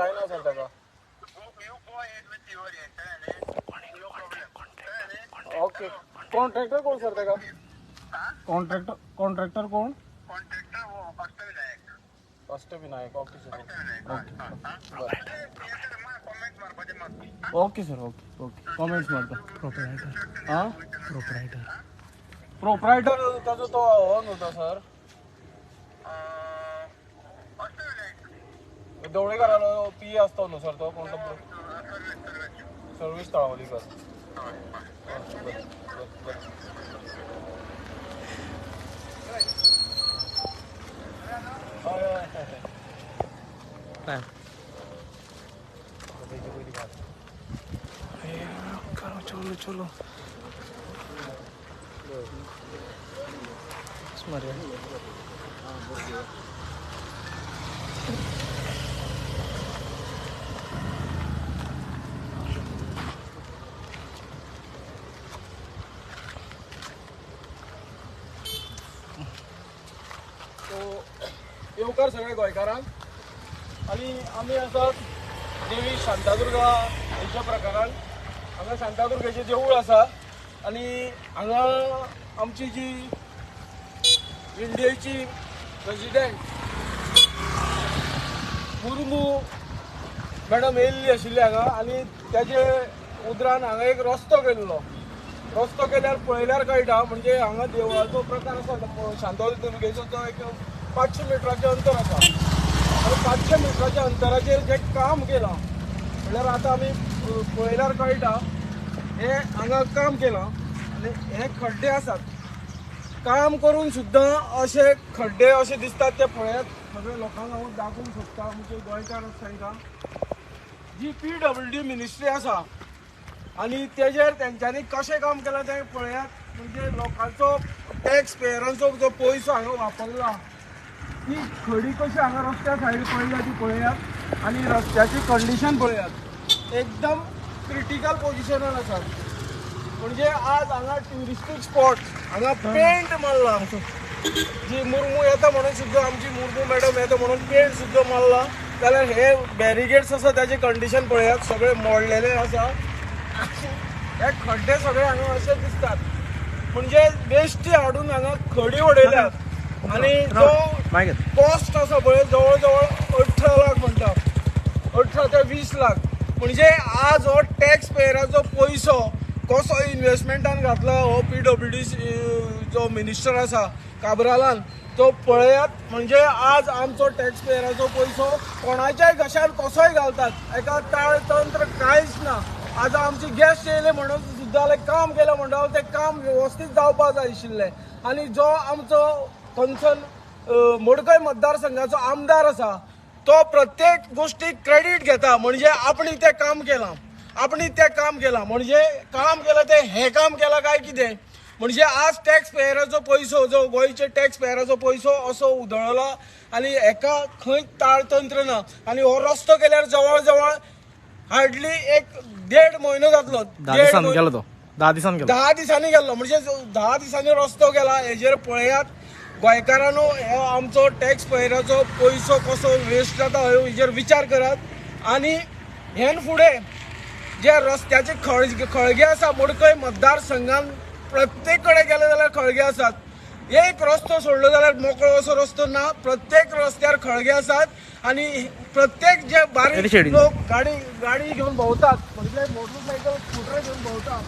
काय ना सर त्याचा. ओके कॉन्ट्रॅक्टर कोण सर त्याचा? कॉन्ट्रॅक्टर कोण? Ashtavinayak. Okay sir. Okay sir. Okay comments मारतो. प्रोपरायटर. हां प्रोपरायटर त्याचा तो ऑन होता सर. दवळेकराला पी असतो ना सर तो कोणता सर्व्हिस तळावलीकर. चलो चलो येवकार सगळे गोंयकारांक. आणि आमी आसात देवी शांतादुर्गा हेच्या प्रकारान. हांगा शांतादुर्गेचें देवूळ आसा आनी हांगा आमची जी इंडियेची प्रेसिडेंट मुर्मू मॅडम येयल्ली आशिल्ली हांगा आनी त्याचे उदरान हांगा एक रस्तो केल्लो. रस्तो केल्यार पळयल्यार कळटा म्हणजे हांगा देवळाचो प्रकार आसा शांतादुर्गेचो तो एक 500 मिटराचें अंतर आसा. आनी 500 मिटराच्या अंतराचेर जे काम केलां म्हणल्यार आतां आमी पळयल्यार कळटा हे हांगा काम केलां आनी हे खड्डे आसात. काम करून सुद्दां अशे खड्डे अशे दिसतात ते पळयात. सगळे लोकांक हांव दाखोवंक सोदता आमचे गोंयकार तांकां जी PWD मिनिस्ट्री आसा आनी तेजेर तेंच्यांनी कशें काम केलां तें पळयात. म्हणजे लोकांचो टॅक्स पेयरांचो जो पयसो हांगा वापरला ती खडी कशी हांगा रस्त्या सायड पळयल्या ती पळयात आनी रस्त्याची कंडिशन पळयात. एकदम क्रिटिकल पोजिशनान आसा. म्हणजे आज हांगा ट्युरिस्टीक स्पॉट हांगा पेंट मारला. जी मुर्मू येता म्हणून सुद्दां आमची मुर्मू मॅडम येता म्हणून पेंट सुद्दां मारला. जाल्यार हे बॅरिगेड्स आसा त्याची कंडिशन पळयात सगळे मोडलेले आसा. हे खड्डे सगळे हांगा अशे दिसतात म्हणजे बेश्टी हाडून हांगा खडी उडयल्यात. आनी जो कॉस्ट आसा पळय जवळ जवळ 18 लाख म्हणटा 18 ते 20 लाख. म्हणजे आज हो टॅक्स पेयराचो पयसो कसो इन्व्हेस्टमेंटान घातला हो PWD जो मिनिस्टर आसा काब्रालान तो पळयात. म्हणजे आज आमचो टॅक्स पेयराचो पयसो कोणाच्याय घशान कसोय घालतात. एका ताळतंत्र कांयच ना. आज आमचे गेस्ट येयले म्हणून सुद्दां काम केलें म्हणटा तें काम वेवस्थीत जावपाक जाय आशिल्लें. आनी जो आमचो कन्सर्न मडकय मतदारसंघाचो आमदार आसा तो प्रत्येक गोष्टीक क्रेडीट घेता. म्हणजे आपणी तें काम केलां म्हणजे काम केलं ते हे काम केलां काय कितें. म्हणजे आज टॅक्स पेयराचो पयसो जो गोंयचे टॅक्स पेयराचो पयसो असो उधळला आनी हेका खंय ताळतंत्र ना. आनी हो रस्तो केल्यार जवळ जवळ हार्डली 1.5 म्हयनो जातलो. 10 दिसांनी गेल्लो. म्हणजे 10 दिसांनी रस्तो केला. हेजेर पळयात गोंयकारांनो हो आमचो टॅक्स पेयराचो पयसो कसो वेस्ट जाता हेजेर विचार करात. आनी हेन फुडें जे रस्त्याचे खळगे आसा मडकय मतदारसंघान प्रत्येक कडेन गेले जाल्यार खळगे आसात. एक रस्तो सोडलो जाल्यार मोकळो असो रस्तो ना. प्रत्येक रस्त्यार खळगे आसात आनी प्रत्येक जे बारीक लोक गाडी घेवन भोंवतात म्हणजे मोटरसायकल स्कूटर घेवन भोंवतात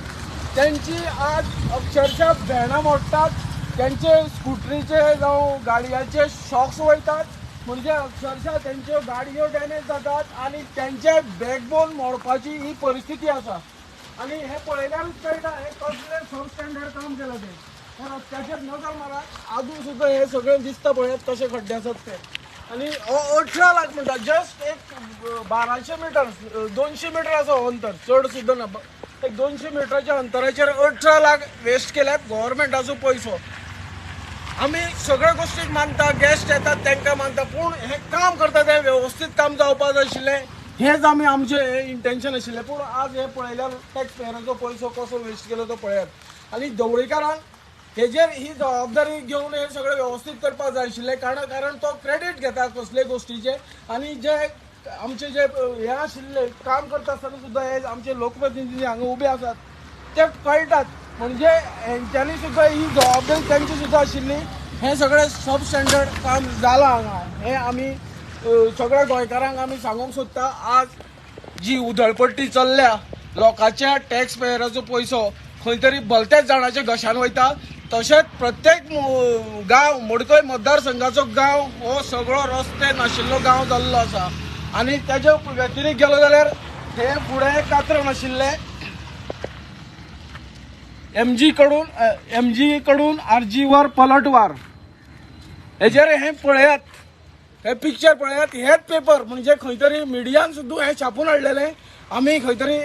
त्यांची आज अक्षरशः भेणां मोडटात. त्यांचे स्कूटरीचे जावं गाडयांचे शॉक्स वयतात. म्हणजे अक्षरशः त्यांच्यो गाडयो डॅमेज जातात आनी त्यांचे बॅकबोन मोडपाची ही परिस्थिती आसा. आनी हे पळयल्यारूच कळटा हे कसले सब स्टँडर्ड काम केलां ते. हे रस्त्याचेर नजर मारात आजून सुद्दां हे सगळें दिसता पळयात कशे खड्डे आसात ते. आनी 18 लाख म्हणटा जस्ट एक 1200 मिटर 200 मिटर आसा हो अंतर चड सुद्दां ना. एक 200 मिटराच्या अंतराचेर 18 लाख वेस्ट केल्यात गव्हर्मेंटाचो पयसो. आमी सगळ्या गोष्टीक मानता गेस्ट येतात तांकां मानता पूण हे काम करता ते वेवस्थीत काम जावपाक जाय आशिल्लें हेच आमचे इंटेंशन आशिल्लें. पूण आज हे पळयल्यार टॅक्स पेयराचो पयसो कसो वेस्ट केलो तो पळयात. आनी दवळीकारान हेजेर ही जबाबदारी घेवन हे सगळें वेवस्थीत करपाक जाय आशिल्लें. कारण तो क्रेडीट घेता कसले गोष्टीचे. आनी जे आमचे जे हे आशिल्ले काम करता आसतना सुद्दां हे आमचे लोकप्रतिनिधी हांगा उबे आसात ते कळटात. म्हणजे हेंच्यांनी सुद्दां ही जबाबदारी त्यांची सुद्दां आशिल्ली. हे सगळें सब स्टँडर्ड काम जालां हांगा. हे आमी सगळ्या गोंयकारांक आमी सांगूंक सोदता. आज जी उधळपट्टी चल्ल्या, लोकांच्या टॅक्स पेयराचो पयसो खंय तरी भलत्याच जाणांच्या घशान वयता. तशेंच प्रत्येक गांव, मडकय मतदारसंघाचो गांव हो सगळो रस्ते नाशिल्लो गांव जाल्लो आसा. आनी तेज्या व्यतिरीक्त गेलो जाल्यार हे फुडें कातरण आशिल्ले एमजी कडून आरजीवार पलटवार हेजेर हे पळयात, हे पिक्चर पळयात. हेच पेपर म्हणजे खंय तरी मिडियान सुद्दां हे छापून हाडलेले आमी खंय तरी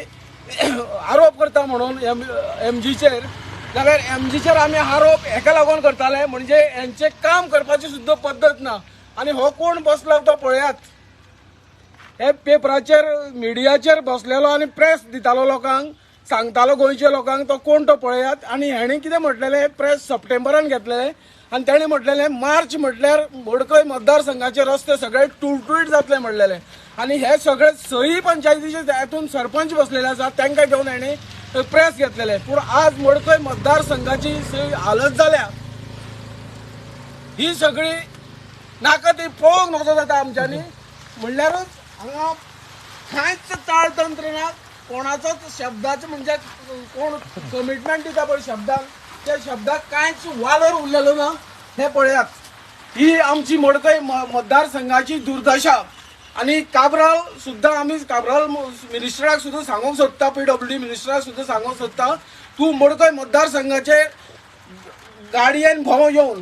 आरोप करता म्हणून एमजीचेर. जाल्यार एमजीचेर आमी आरोप हेका लागून करताले म्हणजे हेंचे काम करपाची सुद्दां पद्दत ना. आनी हो कोण बसलो तो पळयात. हे पेपराचेर मिडियाचेर बसलेलो आनी प्रेस दितालो लोकांक, सांगतालो गोंयच्या लोकांक तो कोण तो पळयात. आनी हेणी कितें म्हटलेलें, प्रेस सप्टेंबरान घेतलेलें आनी ताणें म्हटलेलें मार्च म्हटल्यार मडकय मतदारसंघाचे रस्ते सगळे टुळटुळीत जातले म्हणलेले. आनी हे सगळे सही पंचायतीचे हातून सरपंच बसलेले आसात तांकां घेवन हेणी प्रेस घेतलेले. पूण आज मडकय मतदारसंघाची सही हालत जाल्या ही सगळी नाका ती पळोवंक नजो जाता आमच्यांनी. म्हणल्यारूच हांगा कांयच ताळतंत्र ना. कोणाचोच शब्दाचो म्हणजे कोण कमिटमेंट दिता पळय शब्दाक, त्या शब्दाक कांयच वालोर उरलेलो ना. हे पळयात, ही आमची मडकय मतदारसंघाची दुर्दशा. आनी काब्राल सुद्दां आमी काब्राल मिनिस्टराक सुद्दां सांगूंक सोदता, PWD मिनिस्टराक सुद्दां सांगूंक सोदता, तूं मडकय मतदारसंघाचे गाडयेन भोंव येवन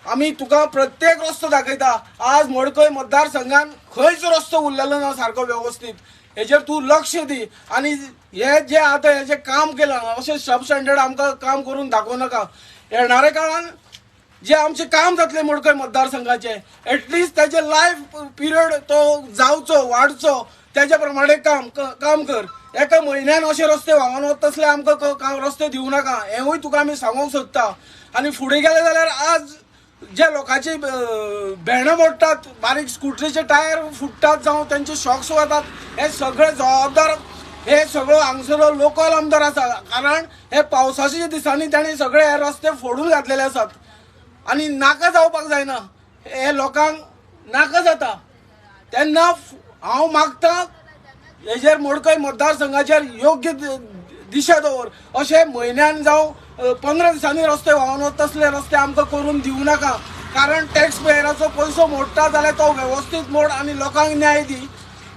आमी तुका प्रत्येक रस्तो दाखयता. आज मडकय मतदारसंघान खंयच रस्तो उरलेलो ना सारको व्यवस्थीत. हेजेर तूं लक्ष दी. आनी हे जे आतां हेजें काम केलां अशें सब स्टँडर्ड आमकां काम करून दाखोवं नाका. येणाऱ्या काळान जे आमचे काम जातले मडकय मतदारसंघाचे एटलिस्ट त्याचे लायफ पिरियड तो जावचो, वाडचो, त्याच्या प्रमाणे काम कर. एका म्हयन्यान अशे रस्ते व्हांवन वत तसले आमकां रस्ते दिवं नाका. हेंवूय तुका आमी सांगूंक सोदता. आनी फुडें गेले जाल्यार आज जे लोकांची भेणं मोडटात, बारीक स्कुटरीचे टायर फुटतात जावं त्यांचे शॉक्स वतात, हे सगळे जबाबदार हे सगळो हांगसरो लोकल आमदार आसा. कारण हे पावसाच्या दिसांनी तांणी सगळे हे रस्ते फोडून घातलेले आसात. आनी नाका जावपाक जायना, हे लोकांक नाका जाता. तेन्ना हांव मागतां हेजेर मडकय मतदारसंघाचेर योग्य दिशा दवर. अशे म्हयन्यान जावं 15 दिसांनी रस्ते व्हांवन वत तसले रस्ते आमकां करून दिवं नाका. कारण टॅक्स पेयराचो पयसो मोडटा जाल्यार तो वेवस्थीत मोड आनी लोकांक न्याय दी.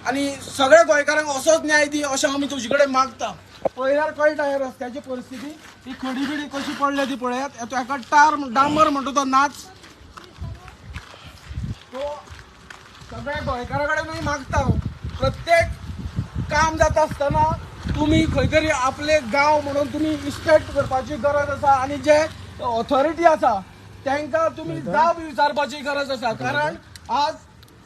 आनी सगळ्या गोंयकारांक असोच न्याय दी अशें आमी तुजे कडेन मागता. पळयल्यार कळटा हे रस्त्याची परिस्थिती. ही खडी बिडी कशी पडल्या ती पळयात. हेका डांबर म्हणटा तो नाच. तो सगळ्या गोंयकारा कडेन मागता, प्रत्येक काम जाता आसतना तुम्ही खंय तरी आपले गांव म्हणून तुम्ही इस्पेक्ट करपाची गरज आसा. आनी जे ऑथॉरिटी आसा तांकां तुम्ही जाब विचारपाची गरज आसा. कारण आज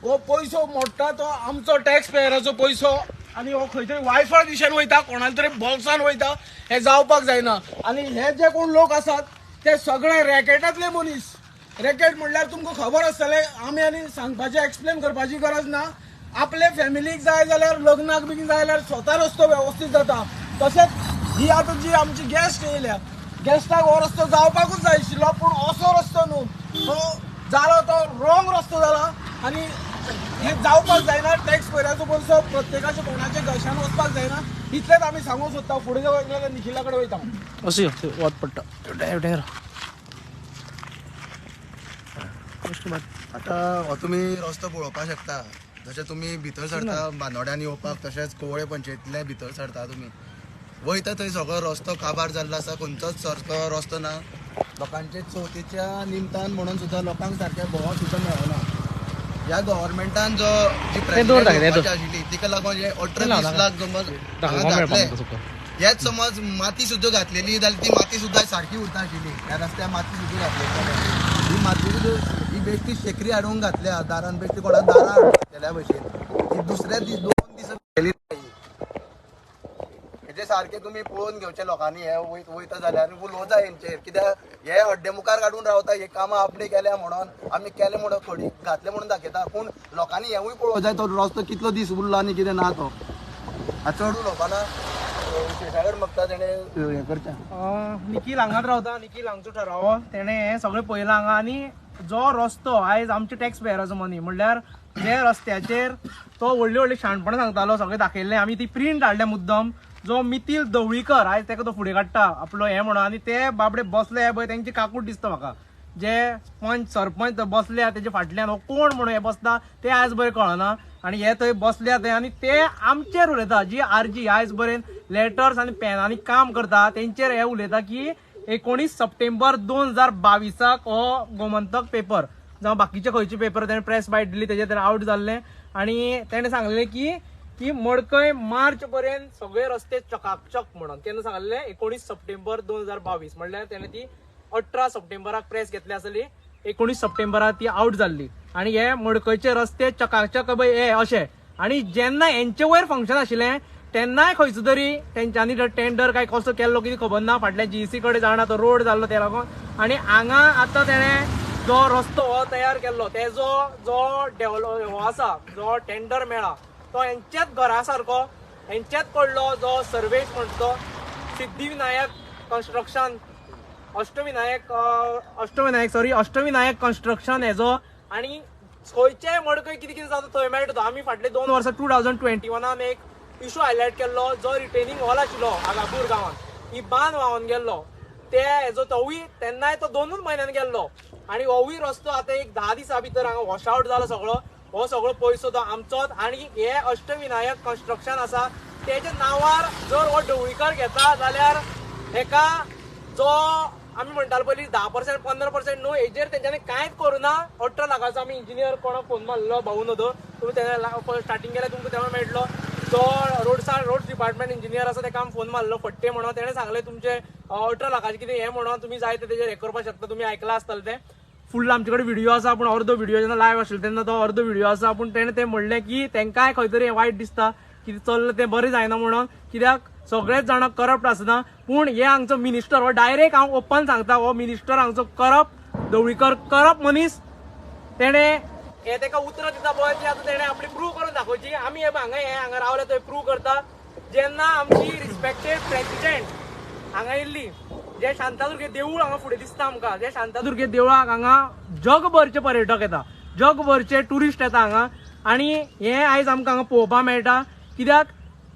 हो पयसो मोडटा तो आमचो टॅक्स पेयराचो पयसो आनी हो खंय तरी वायफळ दिशेन वयता, कोणाच्या तरी बोल्सान वयता. हे जावपाक जायना. आनी हे जे कोण लोक आसात ते सगळे रॅकेटांतले मनीस. रॅकेट म्हणल्यार तुमकां खबर आसतलें, आमी आनी सांगपाचें एक्सप्लेन करपाची गरज ना. आपले फॅमिलीक जाय जाल्यार लग्नाक बी जाय जाल्यार स्वता रस्तो वेवस्थीत जाता. तशेंच ही आतां जी आमची गॅस्ट येयल्या, गॅस्टाक हो रस्तो जावपाकूच जाय आशिल्लो, पूण असो रस्तो न्हू, तो जालो तो रॉंग रस्तो जाला. आनी हे जावपाक जायना. टॅक्स पेयराचो पयसो प्रत्येकाच्या कोणाच्या घशान वचपाक जायना. इतलेंच आमी सांगूंक सोदता. फुडें जाल्यार निखिला कडेन वयता. अशें वत पडटा. आतां हो तुमी रस्तो पळोवपाक शकता. जशें तुमी भितर सरता बांदोड्यान येवपाक, तशेंच कोवळे पंचायतींतले भितर सरता तुमी वयता थंय सगळो रस्तो काबार जाल्लो आसा. खंयचोच सारको रस्तो ना. लोकांचे चवथीच्या निमतान म्हणून सुद्दां लोकांक सारकें भोंवोंक सुद्दां मेळना. ह्या गव्हर्मेंटान जी प्रेसिडेंट आशिल्ली तिका लागून हे 18-20 लाख समज घातले. हेच समज माती सुद्दां घातलेली जाल्यार ती माती सुद्दां सारकी उरता आशिल्ली. ह्या रस्त्यार माती सुद्दां घातली. ही माती ही बेश्टी शेकरी हाडूंक घातल्या दारान, बेश्टी कोणा दारां केल्या भशेन. ही दुसऱ्या 2 दीस गेली हेजे सारखे तुम्ही पळोवन घेवचे लोकांनी. हे वयता जाल्यार उलोवं जाय हेंचेर. कित्याक हे हड्डे मुखार काडून रावता. हे कामां आपली केल्या म्हणून आमी केले म्हणून खडी घातले म्हणून दाखयता. पूण लोकांनी हेवूय पळोवंक जाय तो रस्तो कितलो दीस उरलो आनी कितें ना तो चड उलोवपाना शेषागड म्हाका तेणे हें करचें. निखील हांगाच रावता, निखील हांगचो ठराव तेणे हें सगळें पळयलां हांगा. आनी जो रस्तो आयज आमचे टॅक्स पेयराचो मनी म्हणल्यार जे रस्त्याचेर तो व्हडली व्हडली शाणपणां सांगतालो सगळें दाखयल्लें. आमी ती प्रिंट हाडल्या मुद्दम. जो मितील ढवळीकर आयज ताका तो फुडें काडटा आपलो हें म्हणून. आनी ते बाबडे बसले पळय तेंची काकूट दिसता म्हाका. जे सरपंच बसल्या तेजे फाटल्यान हो कोण म्हणून हे बसता ते आयज बरें कळना. आनी हे थंय बसल्या थंय आनी ते आमचेर उलयता. जी आरजी आयज बरें लेटर्स आनी पेनांनी काम करता तेंचेर हे उलयता की 19 सप्टेंबर 2022 हो गोमंतक पेपर जावं बाकीचे खंयचे पेपर तेणें प्रेस बायट दिली तेजेर आउट जाल्ले. आनी तेणें सांगलें की मडकय मार्च पर्यंत सगळे रस्ते चकाचक म्हणून. तेन्ना सांगलें 19 सप्टेंबर 2022 म्हणल्यार तेणें ती 18 सप्टेंबराक प्रेस घेतली आसली. 19 सप्टेंबराक ती आउट जाल्ली. आनी हे मडकयचे रस्ते चकाचक हे अशे. आनी जेन्ना हेंचे वयर फंक्शन आशिल्लें तेन्नाय खंयचो तरी तेंच्यांनी टेंडर काय कसो केल्लो कितें खबर ना. फाटल्या जीईसी कडेन जाणा तो रोड जाल्लो ते लागून. आनी हांगा आतां तेणें जो रस्तो हो तयार केल्लो तेजो जो डेव्हलप हो आसा जो टेंडर मेळ्ळा तो हेंच्याच घरा सारको हेंच्याच कडलो जो सर्वेश म्हणटा तो सिद्धिविनायक कन्स्ट्रक्शन अष्टविनायक कन्स्ट्रक्शन हेजो. आनी खंयचेय मडकय कितें कितें जाता थंय मेळटा तो. आमी फाटले 2 वर्सां 2021 एक इशू हायलायट केल्लो जो रिटेनिंग वॉल आशिल्लो आगापूर गांवांत ही बांद व्हांवन गेल्लो ते हेजो तोवूय तेन्नाय तो 2 म्हयन्यान गेल्लो. आनी होवूय रस्तो आतां एक 10 दिसां भितर हांगा वॉश आउट जालो सगळो. हो सगळो पयसो तो आमचोच. आनी हे अष्टविनायक कन्स्ट्रक्शन आसा तेच्या नांवार जर हो ढवळीकर घेता जाल्यार हेका जो आमी म्हणटालो पयलीं 10% 15% न्हू हेजेर तेंच्यांनी कांयच करूना. 18 लाखाचो आमी इंजिनियर कोणाक फोन मारलो भाऊ नदो तुमी तेन्ना स्टार्टींग केल्यार तुमकां तेव्हा मेळटलो. जो रोड्स डिपार्टमेंट इंजिनियर आसा तेका फोन मारलो फट्टे म्हणून. तेणें सांगलें तुमचे 18 लाखाचे कितें हें म्हणून तुमी जाय तेजेर हें करपाक शकता. तुमी आयकलां आसतलें तें. फुल्ल आमचे कडेन व्हिडिओ आसा पूण अर्दो व्हिडिओ जेन्ना लायव्ह आशिल्लो तेन्ना तो अर्दो व्हिडिओ आसा. पूण तेणें तें म्हणलें की तेंकांय खंय तरी वायट दिसता कितें चल्लें तें बरें जायना म्हणून. कित्याक सगळेच जाणां करप्ट आसना. पूण हे हांगचो मिनिस्टर हो डायरेक्ट हांव ओपन सांगता हो मिनिस्टर हांगचो करप्ट ढवळीकर करप्ट मनीस. तेणें हे तेका उतरां दिता पळय ती आतां तेणें आपली प्रूव करून दाखोवची. आमी हांगा रावले थंय प्रूव करता. जेन्ना आमची रिस्पेक्टेड प्रेसिडेंट हांगा येयल्ली जे शांतादुर्गे देवूळ हांगा फुडें दिसता आमकां. जे शांतादुर्गे देवळाक हांगा जगभरचे पर्यटक येता, जगभरचे ट्युरिस्ट येता हांगा. आनी हे आयज आमकां हांगा पळोवपाक मेळटा. कित्याक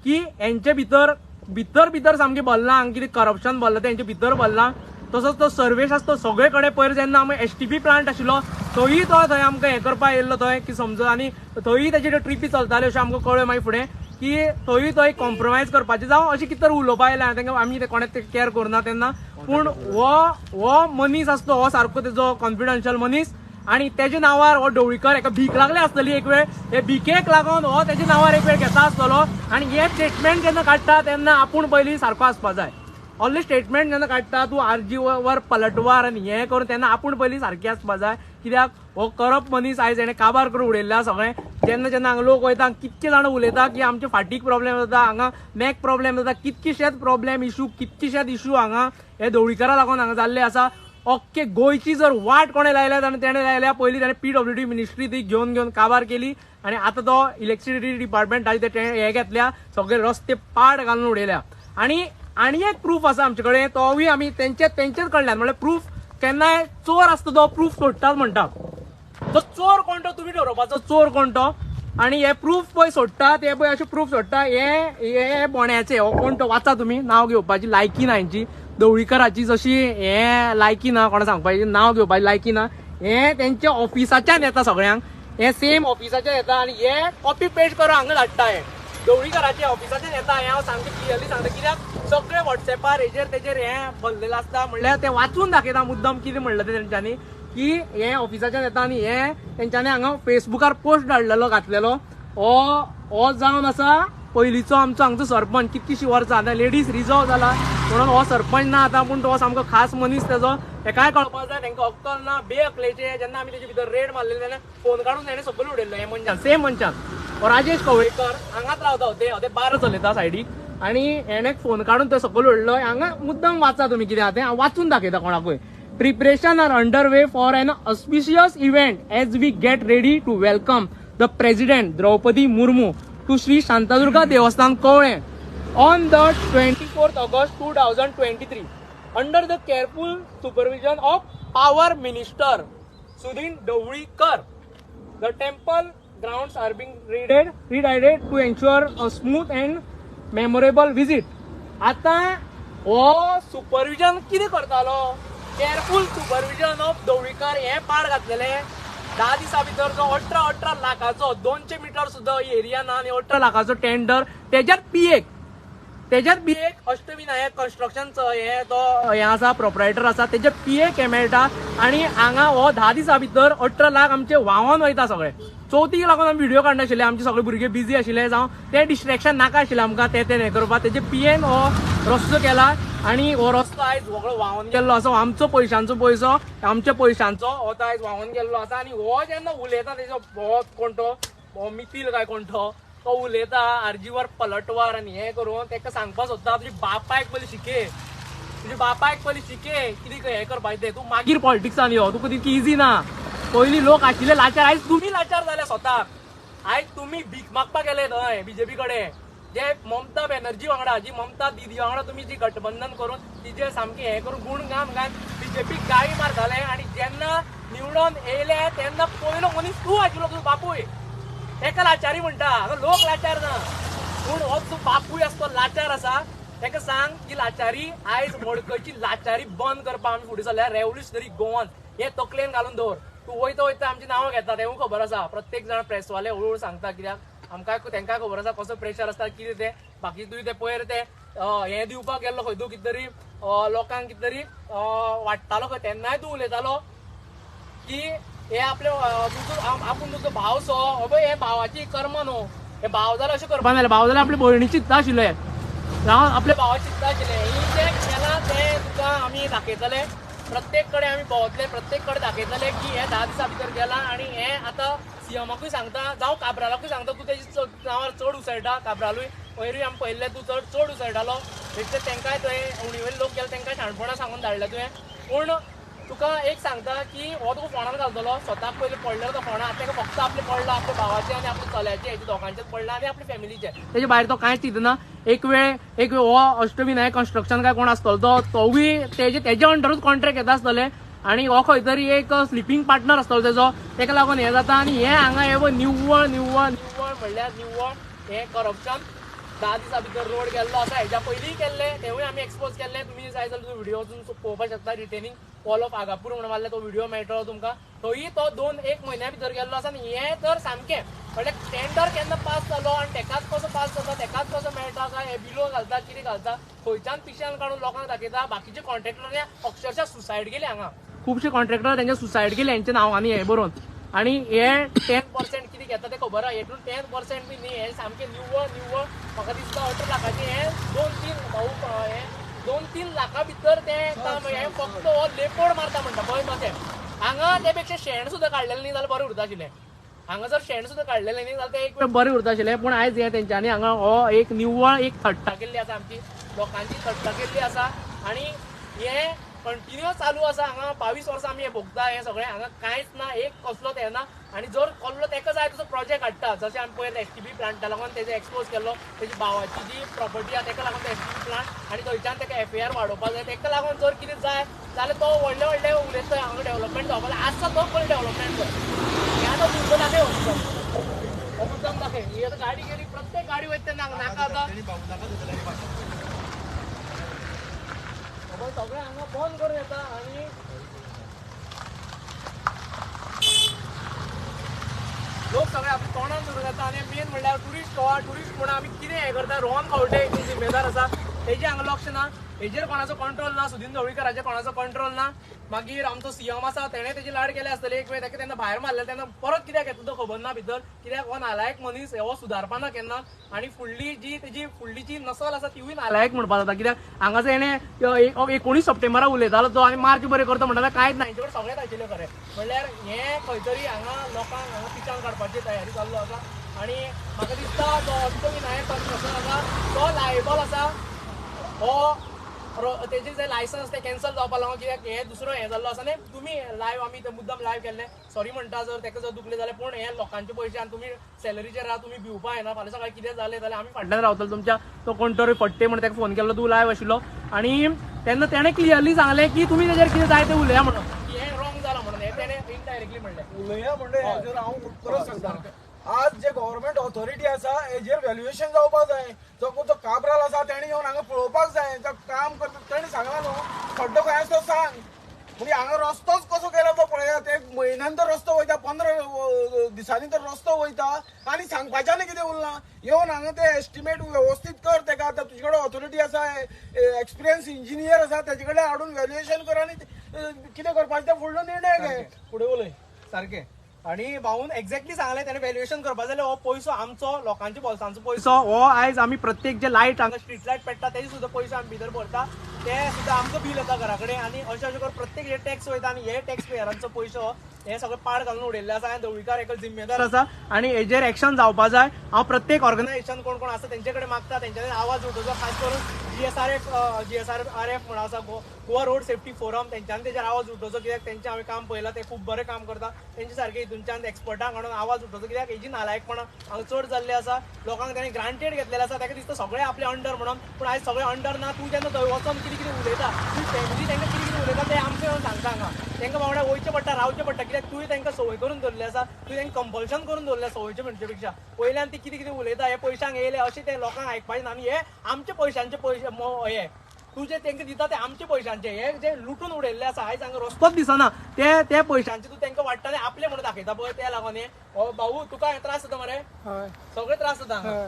की हेंचे भितर सामकें भरलां. हांगा कितें करप्शन भरलां तेंचे भितर भरलां. तसोच तो सर्वेश आसा तो सगळे कडेन पयर जेन्ना आमी STP प्लांट आशिल्लो थंय तो थंय आमकां हें करपाक येयल्लो थंय की समज. आनी थंय तेजे ट्रिपी चलताल्यो अशें आमकां कळ्ळें मागीर फुडें की थंय तो एक कॉम्प्रोमायज करपाचें जावं अशें कितें तरी उलोवपाक येयलें. तांकां आमी कोणें ते केअर करना तेन्ना. पूण हो मनीस आसतो हो सारको तेजो कॉन्फिडन्शियल मनीस. आनी तेज्या नांवार हो ढवळीकर हेका भीक लागली आसतली एक वेळ. हे भिकेक लागून हो तेज्या नांवार एक वेळ घेता आसतलो. आनी हे स्टेटमेंट जेन्ना काडटा तेन्ना आपूण पयलीं सारको आसपा जाय. ऑनली स्टेटमेंट जेन्ना काडटा तूं आरजी वर पलटवार आनी हें करून तेन्ना आपूण पयलीं सारकी आसपा जाय. कित्याक हो करप्ट मनीस आयज हेणें काबार करून उडयल्लें सगळें. जेन्ना हांगा लोक वयता कितके जाण उलयता की आमचे फाटीक प्रॉब्लेम जाता, हांगा मॅक प्रॉब्लेम जाता, कितकेशेच प्रॉब्लेम कितकेशेच इशू हांगा हे ढवळीकरा लागून हांगा जाल्ले आसा. ओके गोंयची जर वाट कोणें लायल्या आनी तेणें लायल्या पयलीं ताणें PWD मिनिस्ट्री ती घेवन काबार केली. आनी आतां तो इलेक्ट्रिसिटी डिपार्टमेंटाचे ते हे घेतल्या सगळे रस्ते पाड घालून उडयल्या. आनी एक प्रूफ आसा आमचे कडेन तोवूय आमी तेंचेच कडल्यान म्हणल्यार प्रूफ केन्नाय चोर आसता तो प्रूफ सोडटात म्हणटा. तो चोर कोण तो तुमी ठरोवपाचो चोर कोण तो. आनी हे प्रूफ पळय सोडटात हे पळय अशें प्रूफ सोडटा हे बोण्याचे हो कोण तो वाचा तुमी. नांव घेवपाची लायकी ना हेंची ढवळीकराची जशी हे लायकी ना कोणा सांगपाची नांव घेवपाची लायकी ना. हे तेंच्या ऑफिसाच्यान येता सगळ्यांक. हे सेम ऑफिसाच्यान येता आनी हे कॉपी पेस्ट करून हांगा धाडटा. हे ढवळीकराच्या ऑफिसाच्यान येता. हें हांव सामकें क्लियरली सांगता. कित्याक सगळे व्हॉट्सॅपार तेजेर हें भरलेलें आसता. म्हणल्यार ते वाचून दाखयता मुद्दम कितें म्हणलें तें तेंच्यांनी की हे ऑफिसाच्यान येता. आनी हे तेंच्यांनी हांगा फेसबुकार पोस्ट धाडलेलो घातलेलो. हो जावन आसा पयलींचो हांगचो सरपंच कितकीशी वर्सां आतां लेडीज रिजर्व जाला म्हणून हो सरपंच ना आतां. पूण तो सामको खास मनीस तेजो. हेकाय कळपाक जाय तांकां अक्कल ना बेअक्कलेचे. जेन्ना आमी तेजे भितर रेड मारलेले तेन्ना फोन काडून तेणें सकयल उडयल्लो हे मनशान सेम मनशान. राजेश कवळेकर हांगाच रावता ते बार चलयता सायडीक. आनी हेणें फोन काडून ते सकयल उडयल्लो. हांगा मुद्दम वाचा तुमी कितें आहा तें हांव वाचून दाखयता कोणाकूय. Preparation are underway for an auspicious event as we get ready to welcome the President Draupadi Murmu to Sri Shantadurga Devasthan Kovale on the 24th August 2023 under the careful supervision of Power Minister Sudhin Dawlikar. The temple grounds are being redirected to ensure a smooth and memorable visit. आता हो supervision कितें करतालो? Careful supervision of दवळीकर हे पाड घातलेले 10 दिसां भितर जो 18 लाखाचो 200 मीटर सुद्धा एरिया ना आणि 18 लाखाचो टेंडर त्याच्यात बी एक अष्टविनायक कन्स्ट्रक्शनचो हे तो हे आसा प्रोप्रायटर आसा तेजे पीएक हे मेळटा आणि हांगा हो 10 दिसां भितर 18 लाख आमचे व्हांवोन वयता सगळे. चवथीक लागून आमी व्हिडिओ काडनाशिल्ले, आमचे सगळे भुरगे बिजी आशिल्ले, जावं ते डिस्ट्रॅक्शन नाका आशिल्लें आमकां ते हें करपाक. तेजे पीएन हो रस्तो केला आणि हो रस्तो आयज सगळो व्हांवोन गेल्लो आसा. आमचो पयशांचो पयसो आमच्या पयशांचो हो तो आयज व्हांवोन गेल्लो आसा. आणि हो जेन्ना उलयता तेजो हो कोण तो मितील काय कोण तो उलयता आरजीवर पलटवार आणि हे करून तेका सांगपाक सोदता तुजी बापायक पयलीं शिके, तुज्या बापायक पयलीं शिके कितें हे करपाचें तें. तूं मागीर पॉलिटिक्सान यो, तुका तितकी इजी ना. पयलीं लोक आशिल्ले लाचार, आयज तुमी लाचार जाले स्वताक. आयज तुमी भीक मागपाक गेले थंय बीजेपी कडेन. जे ममता बॅनर्जी वांगडा जी ममता दीदी वांगडा तुमी जी गठबंधन करून तिचे सामके हे करून गुण गाम घाल बीजेपीक गाळी मारताले. आणि जेन्ना निवडून येयले तेन्ना पयलो मनीस तूं आशिल्लो, तुजो बापूय. तेका लाचारी म्हणटा, लोक लाचार ना. पूण हो जो बापूय आसा तो लाचार आसा. तेका सांग की लाचारी आयज मडकयची लाचारी बंद करपाक आमी फुडें सरल्या. रेव्होल्युशनरी गोवन हे तकलेन घालून दवर. तूं वयता आमची नांवां घेता तेवूय खबर आसा. प्रत्येक जाण प्रेसवाले हळूहळू सांगता कित्याक आमकां तेंकां खबर आसा कसो प्रेशर आसता कितें ते. बाकी तुवें ते पयर ते हे दिवपाक गेल्लो खंय तूं कितें तरी लोकांक कितें तरी वाडटालो खंय तेन्नाय तूं उलयतालो की हे आपले आपूण तुजो भाव सो पळय हे भावाची कर्म न्हू. हे भाव जाल्यार अशें करपा नासलें. भाव जाल्यार आपले भयणी चित्ता आशिल्ले, जावं आपल्या भावाची चित्ता आशिल्ले. ही जे केलां ते तुका आमी दाखयतले. प्रत्येक कडेन आमी भोंवतले, प्रत्येक कडेन दाखयतले की हे 10 दिसां भितर गेला. आणि हे आतां सीएमाकूय सांगता जावं काब्रालाकूय सांगता तूं तेजी नांवार चड उसळटा. काब्रालूय पयरूय आमी पळयल्ले तूं चड उसळटालो. तेंकांय थंय उणिवेले लोक गेले तेंकां शाणपणां सांगून धाडले तुवें. पूण तुका एक सांगता की हो तुका फोंडान घालतलो. स्वताक पयलीं पडलेलो तो फोंडा. आतां ताका फक्त आपले पडला, आपल्या भावाचे आनी आपल्या चल्याचे हेजे दोगांचेच पडला आनी आपल्या फॅमिलीचे. तेजे भायर तो कांयच चिंतना. एक वेळ हो अष्टविनायक कन्स्ट्रक्शन काय कोण आसतलो तोवूय तेजे अंडरूच कॉन्ट्रॅक्ट येता आसतले. आणि हो खंय तरी एक स्लिपींग पार्टनर आसतलो तेजो. तेका लागून हे जाता. आणि हे हांगा हे निव्वळ म्हणल्यार निव्वळ हे करप्शन 10 दिसां भितर रोड गेल्लो आसा. हेज्या पयलींय केल्ले तेवूय आमी एक्सपोज केल्ले. तुमी जाय जाल्यार व्हिडिओ वचून पळोवपाक शकता. रिटेनिंग वॉल ऑफ आगापूर म्हणून मारले तो व्हिडिओ मेळटलो तुमकां. थंय तो 2-1 म्हयन्या भितर गेल्लो आसा. आनी हे तर सामकें म्हणजे टेंडर केन्ना पास जालो आनी तेकाच कसो पास जाता, तेकाच कसो मेळटा काय हे बिलो घालता कितें घालता खंयच्यान पिश्यान काडून लोकांक दाखयता. बाकीचे कॉन्ट्रॅक्टर अक्षरशा सुसायड केले. हांगा खुबशे कॉन्ट्रॅक्टर तेंचे सुसायड केले हेंच्या नांवांनी हे बरोवन. आणि हे 10% कितें घेता ते खबर आहा. हेतून 10% बी न्ही. हे सामकें निव्वळ म्हाका दिसता 18 लाखाचे हे 2-3 लाखा भितर ते काम. हे फक्त हो लेपोड मारता म्हणटा पळय तशें. हांगा ते पेक्षा शेण सुद्दां काडलेलें न्ही जाल्यार बरें उरता आशिल्लें. हांगा जर शेण सुद्दां काडलेलें न्ही जाल्यार ते एक वेळ बरें उरता आशिल्लें. पूण आयज हे तेंच्यांनी हांगा हो एक निव्वळ एक थट्टा केल्ली आसा. आमची लोकांची थट्टा केल्ली आसा. आणि हे कंटिन्युअस चालू आसा. हांगा 22 वर्सां आमी हे भोगता. हे सगळें हांगा कांयच ना, एक कसलो ते ना. आणि जर कसलो तेका जाय तसो प्रोजेक्ट हाडटा. जशें आमी पयर एसटीबी प्लांटा लागून तेजे एक्सपोज केल्लो. तेजी भावाची जी प्रॉपर्टी आहा तेका लागून एसटीबी प्लांट आणि थंयच्यान तेका एफआयआर वाडोवपाक जाय. तेका लागून जर कितें जाय जाल्यार तो व्हडले उलयता हांगा डेव्हलपमेंट जावपाक आसा. तो पयलीं डेव्हलपमेंट कर. हे आतां तुमचो दाखय हो मुद्दम दाखय. ही आतां गाडी गेली, प्रत्येक गाडी वयता तेन्ना नाका आतां सगळें हांगा बंद करून येता. आणि लोक सगळे आपल्या तोंडान धरून येता. आणि मेन म्हणल्यार टुरिस्ट म्हणून आमी कितें हे करता. रोहन खंवटे जिम्मेदार आसा तेजे हांगा लक्ष ना. हेजेर कोणाचो कंट्रोल ना. सुदीन ढवळीकराचेर कोणाचो कंट्रोल ना. मागीर आमचो सीएम आसा तेणें तेजी लाड केले आसतले. एक वेळ तेका तेन्ना भायर मारलें तेन्ना परत कित्याक येता तो खबर ना भितर. कित्याक हो नालायक मनीस हो सुदारपाना केन्ना. आणि फुडली जी नसल आसा तिवूय नालायक म्हणपाक जाता. कित्याक हांगासर हेणें 19 सप्टेंबरा उलयतालो तो आनी मार्च बरें करता म्हणटा कांयच ना. हेचे कडेन सगळेंच आशिल्लें खरें. म्हणल्यार हे खंय तरी हांगा लोकांक हांगा पिचान काडपाची तयारी चालू आसा. आणि म्हाका दिसता जो अष्टविनायक कन्स्ट्रक्शन आसा तो लायबल आसा. हो तेजे जे लायसन्स ते कॅन्सल जावपाक लागून कित्याक हे दुसरो हे जाल्लो आसा न्ही तुमी लायव्ह आमी ते मुद्दाम लायव्ह केल्ले सॉरी म्हणटा जर तेका जर दुखले जाल्यार पूण हे लोकांचे पयशे आनी तुमी सॅलरीचेर राहा तुमी भिवपा येना फाल्यां सकाळी कितें जालें जाल्यार आमी फाटल्यान रावतलो तुमच्या तो कोण तरी फट्टे म्हणून ताका फोन केल्लो तूं लायव्ह आशिल्लो आणि तेन्ना तेणें क्लियरली सांगलें की तुमी तेजेर कितें जाय तें उलया म्हणून की हें रॉंग जालां म्हणून हें तेणें इनडायरेक्टली म्हणलें उलया म्हणजे जर हांव परत सांगता आज जे गव्हर्नमेंट ऑथॉरिटी आसा हेजेर व्हॅल्युएशन जावपाक जाय जो काब्राल आसा तेणी येवन हांगा पळोवपाक जाय जो काम करता तेणी सांगला न्हू खड्डो खंय आसा तो सांग म्हणजे हांगा रस्तोच कसो केला तो पळयात एक म्हयन्यान तो रस्तो वयता 15 दिसांनी तो रस्तो वयता आनी सांगपाचें आनी कितें उरलां येवन हांगा ते एस्टिमेट व्यवस्थीत कर तेका आतां तुजे कडेन ऑथॉरिटी आसा एक्सपिरियन्स इंजिनियर आसा तेजे कडेन हाडून व्हॅल्युएशन कर आनी कितें करपाचें ते फुडलो निर्णय घे फुडें उलय सारकें आणि भाऊन एक्झॅक्टली सांगलें त्याने व्हॅल्युएशन करपा जाल्यार हो पयसो आमचो लोकांच्या बोल्सांचो पयसो हो आयज आमी प्रत्येक जे लायट हांगा स्ट्रीट लायट पेट्टा तेजे सुद्दां पयशे आमी भितर भरता ते सुद्दां आमकां बील येता घरा कडेन आनी अशें अशें करून प्रत्येक जे टॅक्स वयता आनी हे टॅक्स पेयरांचो पयसो हे सगळें पाड घालून उडयल्ले आसा आनी ढवळीकार एक जिम्मेदार आसा आणि हेजेर एक्शन जावपा जाय हांव प्रत्येक ऑर्गनायझेशन कोण कोण आसा तेंचे कडेन मागता तेंच्यानी आवाज उठोवचो खास करून GSRF म्हणून आसा गोवा रोड सेफ्टी फोरम तेंच्यांनी तेजेर आवाज उठोवचो कित्याक तेंचें हांवें काम पळयलां ते खूब बरें काम करता तेंचे सारके हितूनच्यान एक्सपर्टांक हाडून आवाज उठोवचो कित्याक हेजी नालायकपणां हांगा चड जाल्ली आसा लोकांक तेणी ग्रांटेड घेतलेलें आसा ताका दिसता सगळे आपले अंडर म्हणून पूण आयज सगळे अंडर ना तूं जेन्ना थंय वचून कितें कितें उलयता तूं फॅमिली तांकां कितें कितें उलयता तें आमचें येवन सांगता हांगा तांकां बाबड्या वयचें पडटा रावचें पडटा कित्याक तुवें तांकां संवय करून दवरली आसा तुवें तांकां कंपल्शन करून दवरलें संवयचे म्हणचे पेक्षा पयल्यान ती कितें कितें उलयता हे पयशांक येयले अशें ते लोकांक आयकपाचें ना आनी हे आमचे पयशांचे पयशे हे तू जे तांकां दिता ते आमचे पयशांचे हे जे लुटून उडयल्ले आसा आयज हांगा रस्तोच दिसना ते पयशांचे तू तांकां वाडटा आपले म्हणून दाखयता पळय ते लागून हे भाऊ तुका त्रास जाता मरे सगळे त्रास जाता हांगा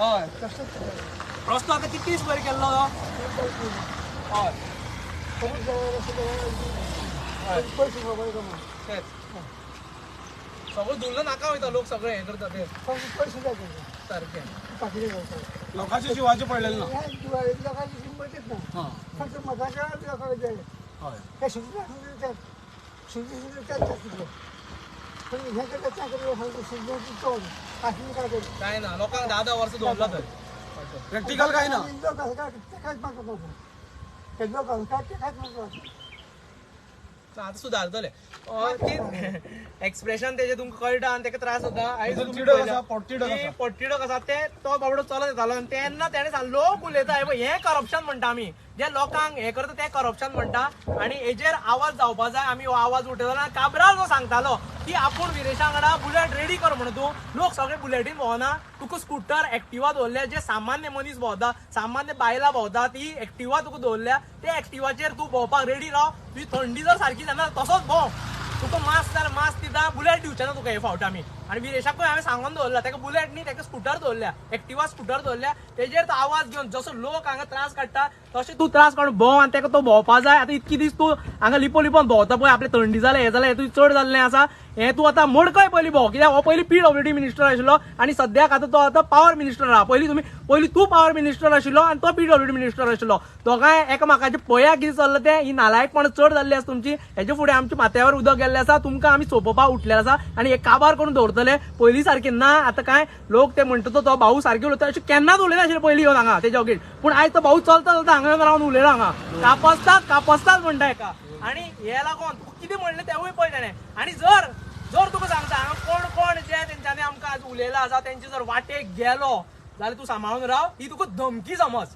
हय रस्तो आतां कितले दीस बरें केल्लो हय सगळं धुल्लं नाका वयता लोक सगळे हे करता ते सारकें लोकांचे जिवाचे पडलेले ना काय ना लोकांक 10 वर्सां दवरला थंय प्रॅक्टिकल काय ना आतां सुदारतले एक्सप्रेशन तेजे तुमकां कळटा आनी ताका त्रास जाता आयज तिडक आसा पट्टिडक आसा ते तो बाबडो चलत येतालो आनी तेन्ना तेणें सांगलें लोक उलयता हें करप्शन म्हणटा आमी जे लोकांक हें करता ते करप्शन म्हणटा आनी हेजेर आवाज जावपा जाय आमी हो आवाज उठयतालो काब्राल जो सांगतालो की आपूण विरेशा वांगडा बुलेट रेडी कर म्हणून तूं लोक सगळे बुलेटीन भोंवना तुका स्कूटर एक्टिवा दवरल्या जे सामान्य मनीस भोंवता सामान्य बायलां भोंवता ती एक्टिवा तुका दवरल्या ते एक्टिवाचेर तूं भोंवपाक रेडी राव तुजी थंडी जर सारकी जायना तसोच भोंव तुका मास्क जाल्यार मास्क दिता बुलेट दिवचे ना तुका हे फावट आमी आनी विरेशाकूय हांवें सांगून दवरला ताका बुलेट न्ही ताका स्कूटर दवरल्या एक्टिवा स्कूटर दवरल्या तेजेर तो आवाज घेवन जसो लोक हांगा त्रास काडटा तशें तूं त्रास काडून भोंव आनी ताका तो भोंवपा जाय आतां इतकी दीस तूं हांगा लिपोन भोंवता पळय आपले थंडी जालें हें जालें हें तुजें चड जाल्लें आसा हें तूं आतां मडकय पयलीं भोंव कित्याक हो पयलीं PWD मिनिस्टर आशिल्लो आनी सद्याक आतां तो आतां पावर मिनिस्टर आहा पयलीं तूं पावर मिनिस्टर आशिल्लो आनी तो PWD मिनिस्टर आशिल्लो दोगांय एकामेकाचें पळया कितें चल्लां तें ही नालायकपणां चड जाल्ली आसा तुमची हेजे फुडें आमच्या माथ्यावर उदक गेल्लें आसा तुमकां आमी सोंपोवपाक उठलेले आसा आनी हे काबार करून दवरतले पयलीं सारकें ना आतां काय लोक ते म्हणटा तो भाऊ सारके उलयता अशें केन्नाच उलयनाशिल्ले पयलीं येवन हांगा तेच्या वगेर पूण आयज तो भाऊ चलता हांगा रावन उलयला हांगा कापस्ताच म्हणटा हेका आनी हे लागून तुका कितें म्हणलें तेवूय पळय ताणें आनी जर तुका सांगता हांगा कोण जे तेंच्यांनी आमकां आज उलयला आसा तेंचे जर वाटेक गेलो जाल्यार तूं सांबाळून राव ही तुका धमकी समज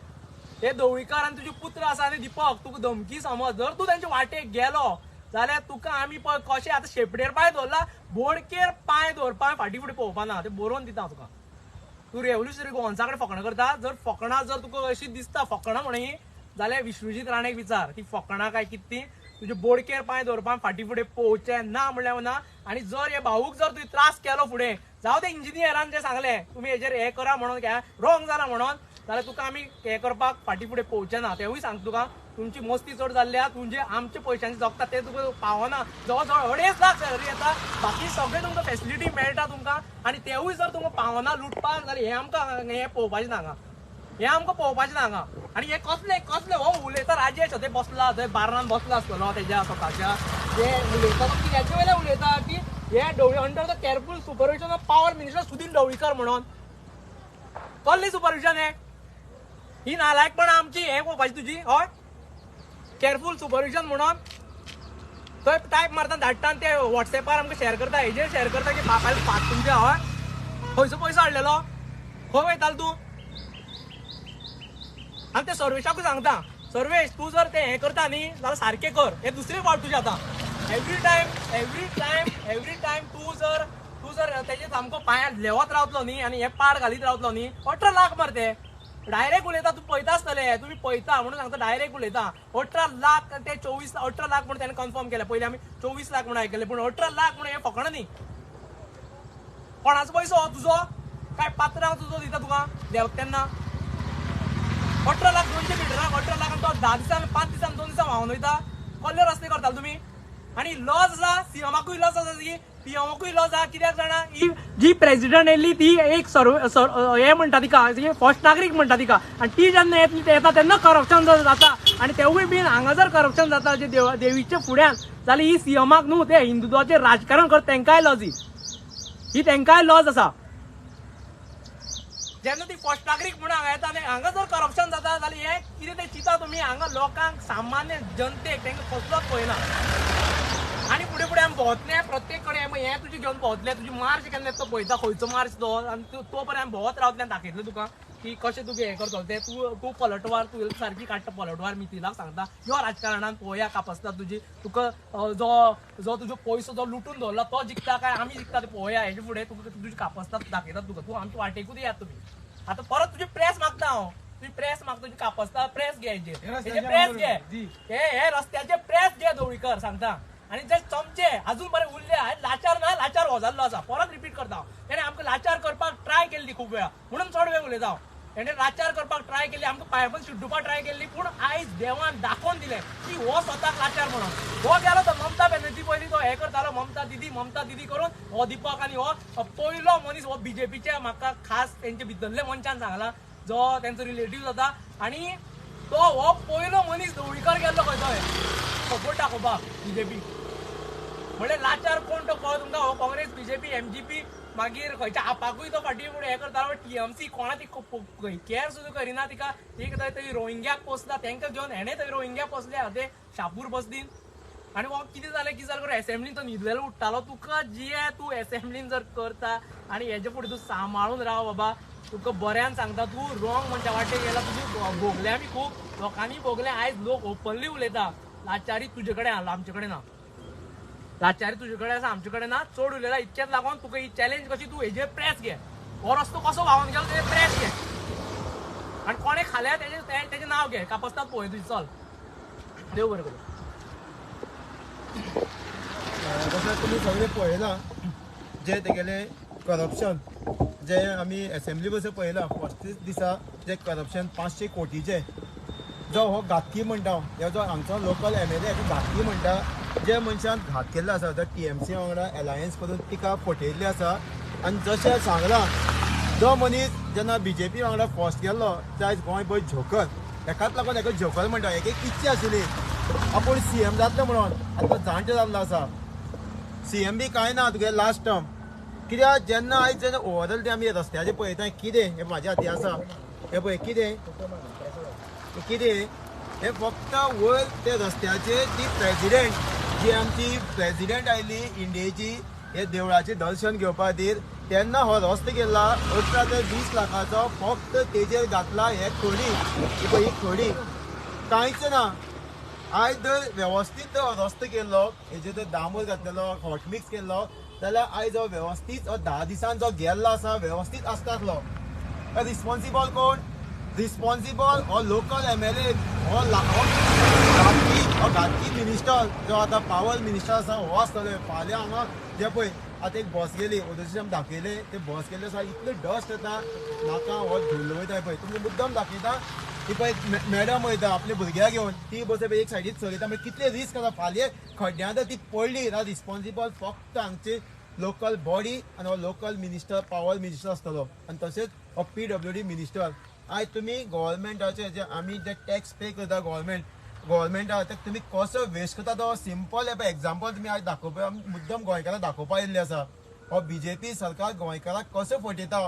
हे ढवळीकार आनी तुजे पुत्र आसा आनी दिपक तुका धमकी समज जर तूं तेंचे वाटेक गेलो जाल्यार तुका आमी पळय कशें आतां शेपडेर पांय दवरला बोडकेर पांय दवरपा फाटीं फुडें पळोवपा ना तें बरोवन दिता तुका तूं रेव्होल्युशनरी गोवन्सा कडेन फकाणां करता जर फकाणां जर तुका अशी दिसता फकाणां म्हणून जाल्यार विश्वजीत राणेक विचार ती फकाणां काय कितें तुजे बोडकेर पांय दवरपा फाटीं फुडें पळोवचें ना म्हणल्यार ना आनी जर हे भाऊक जर तुवें त्रास केलो फुडें जावं ते इंजिनियरान जें सांगलें तुमी हेजेर हें करा म्हणून रॉंग जाला म्हणून जाल्यार तुका आमी हें करपाक फाटीं फुडें पळोवचें ना तेवूय सांगता तुका तुमची मस्ती चड जाल्ल्या तुमचे आमचे पयशांचे जगता ते तुका पावना जवळ जवळ 2.5 लाख सॅलरी येता बाकी सगळे तुमकां फॅसिलिटी मेळटा तुमकां आनी तेवूय जर तुमकां पावना लुटपाक जाल्यार हें आमकां हें पळोवपाचें ना हांगा हें आमकां पळोवपाचें ना हांगा आनी हे कसले हो उलयता राजेश थंय बसला थंय बारनान बसला आसतलो तेज्या स्वताच्या जे उलयता की हेजे वयल्यान उलयता की हे Dhavali under the careful supervision of power minister Sudin Dhavalikar म्हणून कसलें सुपरविजन हें ही नालायकपण आमची हे पळोवपाची तुजी हय केअरफुल सुपरविजन म्हणून थंय टायप मारता धाडटा आनी ते व्हॉट्सएपार आमकां शेअर करता हेजेर शेअर करता की बापायला फाट तुमच्या हय खंयचो पयसो हाडलेलो खंय वयतालो तूं आनी ते सर्वेशाकूय सांगता सर्वेश तू जर ते हें करता न्ही जाल्यार सारकें कर हे दुसरी फावट तुजी आतां एवरी टायम तू जर तेजे सामको पांयार लेवत रावतलो न्ही आनी हे पाड घालीत रावतलो न्ही 18 लाख मरे ते डायरेक्ट उलयता तूं पळयता आसतले तुमी पळयता म्हणून सांगता डायरेक्ट उलयता 18 लाख ते 18 लाख म्हणून त्याने कन्फर्म केले पयलीं आमी 24 लाख म्हणून आयकले पूण 18 लाख म्हणून हे फकण न्ही कोणाचो पयसो तुजो काय पात्रांक तुजो दिता तुका देंवता तेन्ना 18 लाख 200 मिटराक 18 लाख तो 10 दिसान 5 दिसान 2 दिसान व्हांवन वयता कसले रस्ते करताले तुमी आणि लॉस आसा सीएमाकूय लॉस आसा की पीएमओकूय लॉस आहा कित्याक जाणा ही जी प्रेसिडेंट येयली ती एक हे म्हणटा तिका फर्स्ट नागरीक म्हणटा तिका आणि ती जेन्ना येता तेन्ना करप्शन जाता आणि तेवूय बीन हांगा जर करप्शन जाता जे देवीच्या फुड्यान जाल्यार ही सीएमाक न्हू ते हिंदुत्वाचें राजकारण करता तेंकाय लॉस ही तेंकाय लॉस आसा जेन्ना ती फर्स्ट नागरीक म्हणून हांगा येता आनी हांगा जर करप्शन जाता जाल्यार हे कितें ते चिंता तुमी हांगा लोकांक सामान्य जनतेक तेंका कसलोच पळयना आणि पुढे पुढे आमी भोंवतले प्रत्येक कडेन हे तुजे घेवन भोंवतले तुजी मार्च केन्ना तो पळयता खंयचो मार्च तो आनी तो पर्यंत आमी भोंवत रावतले आनी दाखयतले तुका की कशें तुगे हें करतलो ते तूं पलटवार तूं सारकी काडटा पलटवार मिथिलाक सांगता ह्यो राजकारणान पळोवया कापसता तुजी तुका जो तुजो पयसो जो लुटून दवरला तो जिखता काय आमी जिखता ते पळोवया हेजे फुडें तुका तुजी कापसता दाखयतात तुका तूं आमच्या वाटेकूच येयात तुमी आतां परत तुजी प्रेस मागता हांव तुजी प्रेस मागता तुजी कापसता प्रेस घे हेजे प्रेस घे हे रस्त्याचे प्रेस घे दवळीकर सांगता आणि जे चमचे अजून बरे उरले लाचार ना लाचार हो जाल्लो आसा परत रिपीट करता तेणे आमकां लाचार करपाक ट्राय केल्ली खूब वेळा म्हणून चड वेळ उलयता तेणे लाचार करपाक ट्राय केली आमकां पायपन शिड्डुपाक ट्राय केल्ली पूण आयज देवान दाखोवन दिलें की हो स्वताक लाचार म्हणून हो गेलो तो ममता बॅनर्जी पयलीं तो हें करतालो ममता दिदी करून हो दिपक आनी हो पयलो मनीस हो बीजेपीचे म्हाका खास तेंचे भितरले मनशान सांगला जो तेंचो रिलेटिव्ह जाता आनी तो हो पयलो मनीस ढवळीकर गेल्लो खंय तो सपोर्ट दाखोवपाक बीजेपी म्हणजे लाचार कोण तो कळ्ळो तुमकां हो काँग्रेस बीजेपी एमजीपी मागीर खंयच्या आपाकूय तो फाटी फुडें हें करतालो टीएमसी कोणा ती केअर सुद्दां करिना तिका ती थंय रोहिंग्याक पोसता तेंकां घेवन हेणे थंय रोहिंग्या पोसले ते शापूर बसदीन आनी हो कितें जालें करून एसेंब्लीन तो न्हिदलेलो उठ्ठालो तुका जे तूं एसेंब्लीन जर करता आनी हेजे फुडें तूं सांबाळून राव बाबा तुका बऱ्यान सांगता तूं रॉंग म्हणच्या वाटेक गेला तुजी भोगले आमी खूब लोकांनी भोगले आयज लोक ओपनली उलयता लाचारी तुजे कडेन आसा आमचे कडेन ना लाचारी तुजे कडेन आसा आमचे कडेन ना चड उलयला इतकेच लागून तुका ही चॅलेंज कशी तूं हेजेर प्रेस घे हो रस्तो कसो व्हांवून गेलो तेजेर प्रेस घे आनी कोणे खाल्या तेजें नांव घे कापसतात पळय तुजी चल देव बरें करूं जसं तुम्ही सगळे पळयला जे तेगेले करप्शन जे आमी एसेंब्ली बसून पळयला 35 दिसा जे करप्शन 500 कोटीचे जो हो घातकी म्हणटा ह्यो जो हांगचो लोकल MLA घातकी म्हणटा जे मनशान घात केल्लो आसा तो TMC वांगडा एलायन्स करून तिका फटयल्ली आसा आनी जशें सांगलां जो मनीस जेन्ना BJP वांगडा फर्स्ट गेल्लो ते आयज गोंयभर झोकर हेकाच लागून हेका झोकर म्हणटा एक इच्छा आशिल्ली आपूण CM जातलो म्हणून आतां जाणटे जाल्लो आसा CM बी कांय ना तुगे लास्ट टर्म कित्याक जेन्ना आयज जेन्ना ओवरऑल ते आमी रस्त्याचेर पळयता कितें हे म्हाज्या हाती आसा हे पळय कितें हे फक्त वयर ते रस्त्याचे ती प्रेसिडेंट जी आमची प्रेसिडेंट आयली इंडियेची हे देवळाचे दर्शन घेवपा खातीर तेन्ना हो रस्तो गेला 18 ते 20 लाखाचो फक्त तेजेर घातला हे खडी ही खडी कांयच ना आयज जर वेवस्थीत रस्तो केल्लो हेजेर जर डांबर घातलेलो हॉट मिक्स केल्लो जाल्यार आयज हो वेवस्थीत 10 दिसान जो गेल्लो आसा वेवस्थीत आसतालो रिस्पॉन्सिबल कोण रिस्पॉन्सिबल हो लोकल MLA हो घातकी मिनिस्टर जो आतां पावर मिनिस्टर आसा हो आसतलो फाल्यां हांगा जे पळय आतां एक बस गेली ओदोशी आमी दाखयले ते बस गेल्ले आसा इतले डस्ट येता म्हाका हो धुल्लो वयता पळय तुमकां मुद्दम दाखयता ती पळय मॅडम वयता आपल्या भुरग्यां घेवन ती बस एक सायडीक चलयता मागीर कितले रिस्क आसा फाल्यां खड्ड्यांत ती पडली जाल्यार रिस्पॉन्सिबल फक्त हांगचे लोकल बॉडी आनी हो लोकल मिनिस्टर पावर मिनिस्टर आसतलो आनी तशेंच हो PWD मिनिस्टर आयज तुमी गव्हर्मेंटाचे जे आमी जे टॅक्स पे करता गव्हर्मेंटा तुमी कसो वेस्ट करता तो सिंपल एग्जाम्पल तुमी आयज दाखोवपा मुद्दम गोंयकारांक दाखोवपा येयल्ले आसा हो BJP सरकार गोंयकारांक कसो फटयता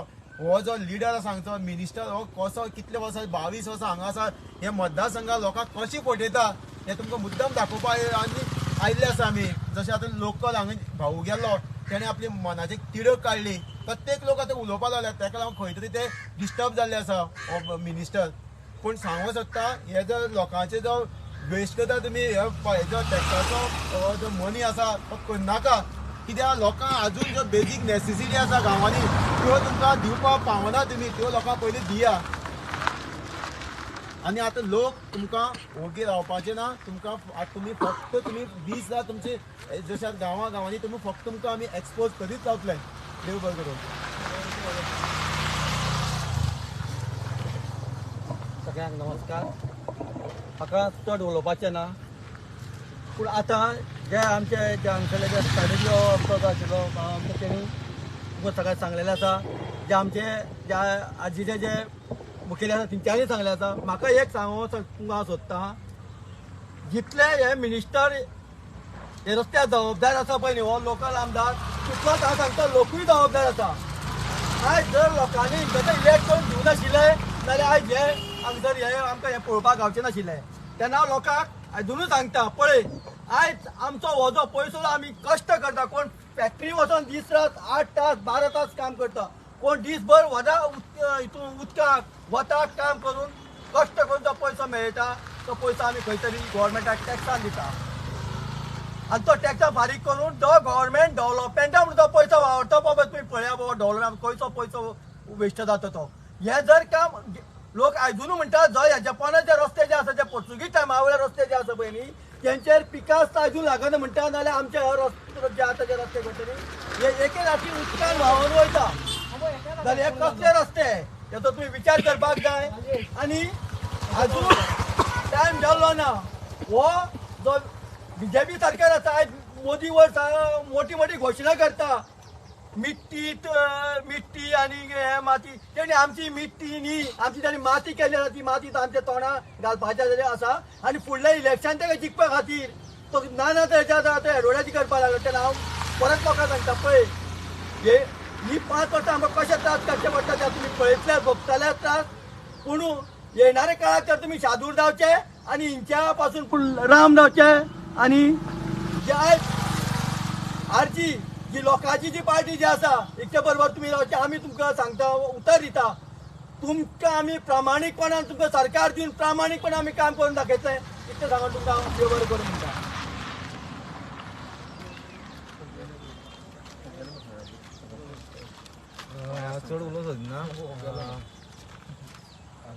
हो जो लिडर सांगतो मिनिस्टर हो कसो कितले वर्सां 22 वर्सां हांगा आसा हे मतदारसंघा लोकांक कशी फटयता हे तुमकां मुद्दम दाखोवपाक आनी आयिल्ले आसा आमी जशें आतां लोकल हांगा भाऊ गेल्लो तेणे आपली मनाची तिडक काडली प्रत्येक लोक आतां उलोवपाक लागल्यात ताका लागून खंय तरी ते डिस्टर्ब जाल्ले आसा हो मिनिस्टर पूण सांगूंक सोदता हे जर लोकांचे जो वेस्ट करता तुमी जो टॅक्साचो जो मनी आसा तो करनाका कित्याक लोकांक आजून ज्यो बेजीक नेसेसिटी आसा गांवांनी त्यो तुमकां दिवपाक पावना तुमी त्यो लोकांक पयलीं दिया आनी आतां लोक तुमकां ओगी रावपाचे ना तुमकां आतां तुमी फक्त तुमी दीस जाय तुमचे जशे गांवांनी तुमी फक्त तुमकां आमी एक्सपोज करीत रावतले देव बरें करूं सगळ्यांक नमस्कार म्हाका चड उलोवपाचें ना पूण आतां जे आमचे जे हांगसरले जे स्टाडींतलो जो आशिल्लो आमचे तेणी तुमकां सगळ्यांक सांगलेलें आसा जे आमचे जे आजीचे जे मुखेली आसा तेंच्यांनी सांगलें आसा म्हाका एक सांगूंक तुमकां हांव सोदतां जितले हे मिनिस्टर हे रस्त्याक जबाबदार आसा पळय न्ही हो लोकल आमदार तितलोच हांव सांगता लोकूय जबाबदार आसा आयज जर लोकांनी जर इलेक्ट करून दिवं नाशिल्ले जाल्यार आयज हे हांगसर हे आमकां हे पळोवपाक गावचें नाशिल्लें तेन्ना हांव लोकांक आजुनूय सांगता पळय आयज आमचो हो जो पयसो आमी कश्ट करता कोण फॅक्टरी वचून दीस रात 8 तास 12 तास काम करता कोण दीसभर हितून उदकाक वताक काम करून कश्ट करून जो पयसो मेळटा तो पयसो आमी खंय तरी गव्हर्मेंटाक टॅक्सान दिता आनी तो टॅक्सा फारीक करून तो गव्हर्मेंट डेव्हलपमेंटा म्हणून तो पयसो वावरता बाबा तुमी पळया बाबा डेव्हलपमेंट खंयचो पयसो वेस्ट जाता तो हे जर काम लोक आयजुनूय म्हणटा जय जपानात जे रस्ते जे आसा जे पोर्चुगीज टायमा वयले रस्ते जे आसा पळय न्ही तेंचेर पिकास आयजून लागना म्हणटा नाल्यार आमचे रस्ते जे आतां जे रस्ते करतली हे एके राती उदकान व्हांवून वयता जाल्यार हे कसले रस्ते हेचो तुमी विचार करपाक जाय आनी आजून टायम जाल्लो ना हो जो बीजेपी सरकार आसा आयज मोदी वर मोठी मोठी घोशणा करता मिट्टी आनी हे माती तेणी आमची मिट्टी न्ही आमची ताणी माती केली आसा ती माती आमच्या तोंडां घालपाचें आसा आनी फुडल्या इलेक्शन ताका जिखपा खातीर तो नाना तेच्या आतां एडवटायजी करपाक लागलो तेन्ना हांव परत लोकांक सांगता पळय हे ही 5 वर्सां आमकां कशे त्रास करचे पडटा ते तुमी पळयतले भोगतले त्रास पूण येणाऱ्या काळात तर तुमी शादूर जावचे आनी हिंच्या पासून राम जावचे आनी जे आयज आरची जी लोकांची जी पार्टी जी आसा इतके बरोबर तुमी रावचे आमी तुमकां सांगता उतर दिता तुमकां आमी प्रामाणीकपणान तुमकां सरकार दिवन प्रामाणीकपणान आमी काम करून दाखयतले इतलें सांगून तुमकां हांव देव बरें करूं म्हणटा चड उलोवंक सोदना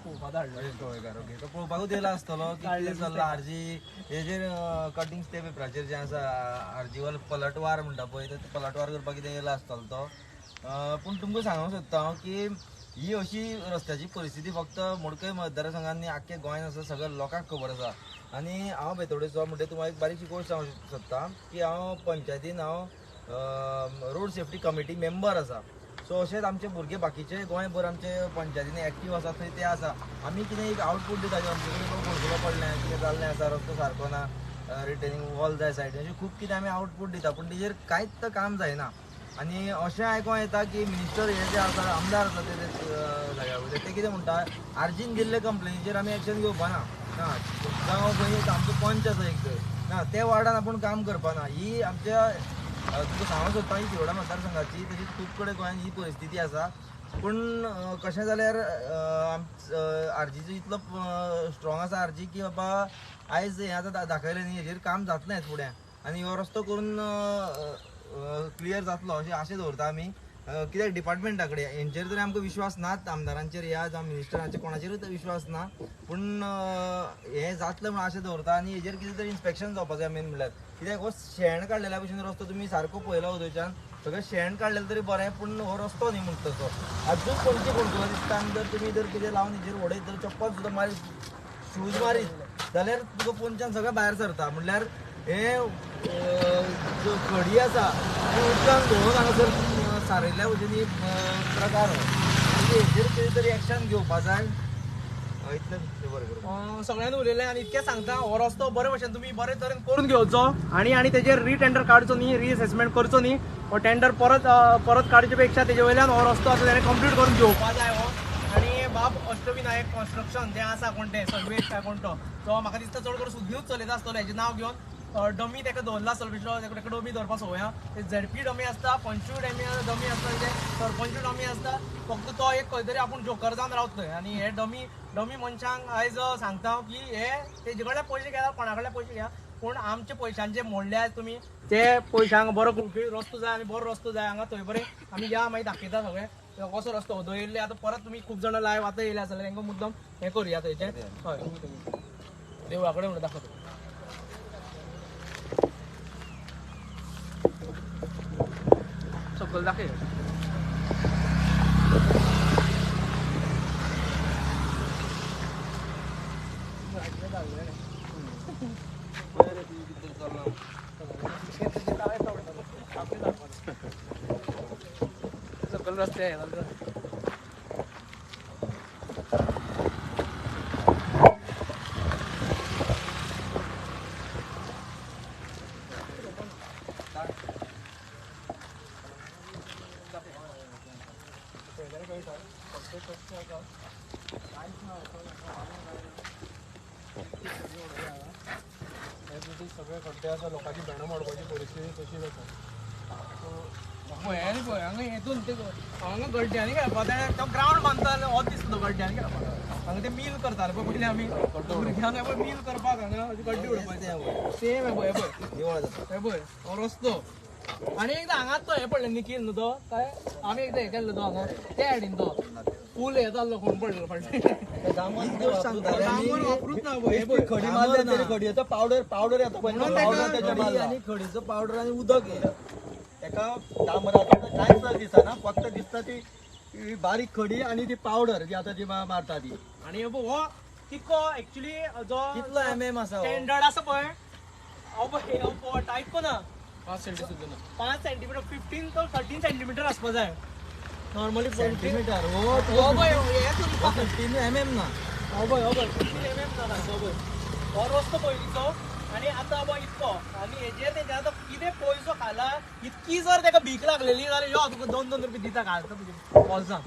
तो पळोवपाकूच येयला आसतलो की कितें चल्लां आरजी हेजेर कटींग ते पेपराचेर जे आसा आरजीवाल पलटवार म्हणटा पळय ते पलटवार करपाक कितें येयला आसतलो तो पूण तुमकां सांगूंक सोदता हांव की ही अशी रस्त्याची परिस्थिती फक्त मडकय मतदारसंघांनी आख्ख्या गोंयांत आसा सगळ्या लोकांक खबर आसा आनी हांव बेतोडेचो म्हणटा तुमकां एक बारीकशी गोश्ट सांगूंक सोदता की हांव पंचायतीन रोड सेफ्टी कमिटी मेंबर आसा सो अशेंच आमचे भुरगे बाकीचे गोंयभर आमचे पंचायतीन एक्टीव आसा थंय ते आसा आमी कितें एक आउटपूट दिता आमचे कडेन पणसुलो पडलें कितें जाल्लें आसा रस्तो सारको ना रिटेनिंग वॉल जाय सायडीन अशें खूब कितें आमी आउटपूट दिता पूण तेजेर कांयच काम जायना आनी अशें आयकोंक येता की मिनिस्टर हे जे आसा आमदार आसा ते जाग्या वयले ते कितें म्हणटा आर्जीन दिल्ले कंप्लेनीचेर आमी एक्शन घेवपा ना जावं खंय आमचो पंच आसा एक ना ते वार्डान आपूण काम करपाना ही आमच्या तुमकां सांगूंक सोदता ही शिरोडा मतदारसंघाची तशी खूब कडेन गोंयांत ही परिस्थिती आसा पूण कशें जाल्यार आरजीचो इतलो स्ट्रॉंग आसा आरजी की बाबा आयज हें आतां दाखयलें न्ही हेजेर काम जातलेंच फुडें आनी हो रस्तो करून क्लियर जातलो अशें आशे दवरता आमी कित्याक डिपार्टमेंटा कडेन हेंचेर तरी आमकां विश्वास नात आमदारांचेर या जावं मिनिस्टरांचेर कोणाचेरूच विश्वास ना पूण हें जातलें म्हण आशें दवरता आनी हेजेर कितें तरी इन्स्पेक्शन जावपाक जाय मेन म्हणल्यार कित्याक हो शेण काडलेल्या भशेन रस्तो तुमी सारको पळयलो वयच्यान सगळें शेण काडलेलें तरी बरें पूण हो रस्तो न्ही म्हणटा तसो आजून खंयची पणसुलो दिसता आनी जर तुमी जर कितें लावन हेजेर उडयत जर चप्पल सुद्दां मारीत शूज मारीत जाल्यार तुका पोंच्यान सगळें भायर सरता म्हणल्यार हे जो खडी आसा ती उदकान धुवन हांगासर सारयल्ल्या भशेन प्रकार हो हेजेर कितें तरी एक्शन घेवपा जाय इतलेंच बरें बरोबर सगळ्यांनी उलयलें आनी इतकें सांगता हो रस्तो बरे भशेन तुमी बरे तरेन करून घेवचो आनी तेजेर रिटेंडर काडचो न्ही रिअसेसमेंट करचो न्ही हो टेंडर परत काडचे पेक्षा तेजे वयल्यान हो रस्तो आसा तेणें कंप्लीट करून घेवपा जाय हो आनी बाब अष्टविनायक कन्स्ट्रक्शन जें आसा कोण तें सर्वेश काय कोण तो म्हाका दिसता चड करून सुद्दीच चलयता आसतलो हेजें नांव घेवन डमी ताका दवरला आसतलो ताका डमी दवरपाक संवय आहा झेडपी डमी आसता 25 डमी आसता तेजे सरपंच डमी आसता फक्त तो एक खंय तरी आपूण जोकर जावन रावता थंय आनी हे डमी मनशांक आयज सांगता की हे तेजे कडल्यान पयशे घेया कोणा कडल्यान पयशे घेया पूण आमचे पयशांचे मोडले आयज तुमी ते पयशांक बरो कुंकळी रस्तो जाय आनी बरो रस्तो जाय हांगा थंय बरें आमी या मागीर दाखयता सगळें कसो रस्तो दवरले आतां परत तुमी खूब जाणां लायव्ह आतां येयले आसले तांकां मुद्दम हें करुया थंयचें हय देवळा कडेन म्हणून दाखयता सकयल दाखय सकल रस्ते सगळे खड्डे आसा लोकांची भेणां मोडपाची परिस्थिती तशी जाता पळय पळय हांगा हेतून ते हांगा गड्ड्यांनी खेळपा तो ग्रावंड बांदताले हो दिसता गड्ड्यांनी खेळपाक हांगा ते मील करताले पळय पयलीं आमी भुरग्यांक पळय मील करपाक हांगा गड्डी उडोवपाचे सेम हे पळय हे पळय हो रस्तो आनी एकदां हांगाच तो हे पडलें निखील न्हू तो काय आमी एकदां हे केल्लो तो हांगा त्या सायडीन तो फूल हे जाल्लो कोण पडलो फाटल्यान वापरूच ना पळय खडी मारल्या तरी खडयेचो पावडर येता पळय आनी खडीचो पावडर आनी उदक हे तेका डांबराचो कांयच दिसना फक्त दिसता ती बारीक खडी आनी ती पावडर जी आतां जी मारता ती आणि हो तिको एक्चुअली जो कितलो MM आसा हो? स्टँडर्ड आसा पळय हो टायप ना 5 सेंटीमीटर 15 तो 13 सेंटीमीटर आसपा जाय नॉर्मली सेंटीमीटर हो हो पळय हे तुमी 15 MM ना हो पळय 15 mm जाता हो पळय हो रस्तो पयलीचो आणि आता पळय इतको आनी हेजेर तेजे आतां कितें पयसो खाला इतकी जर ताका भीक लागलेली जाल्यार यो तुका 2 रुपये दिता घालता तुजे बॉल्सांत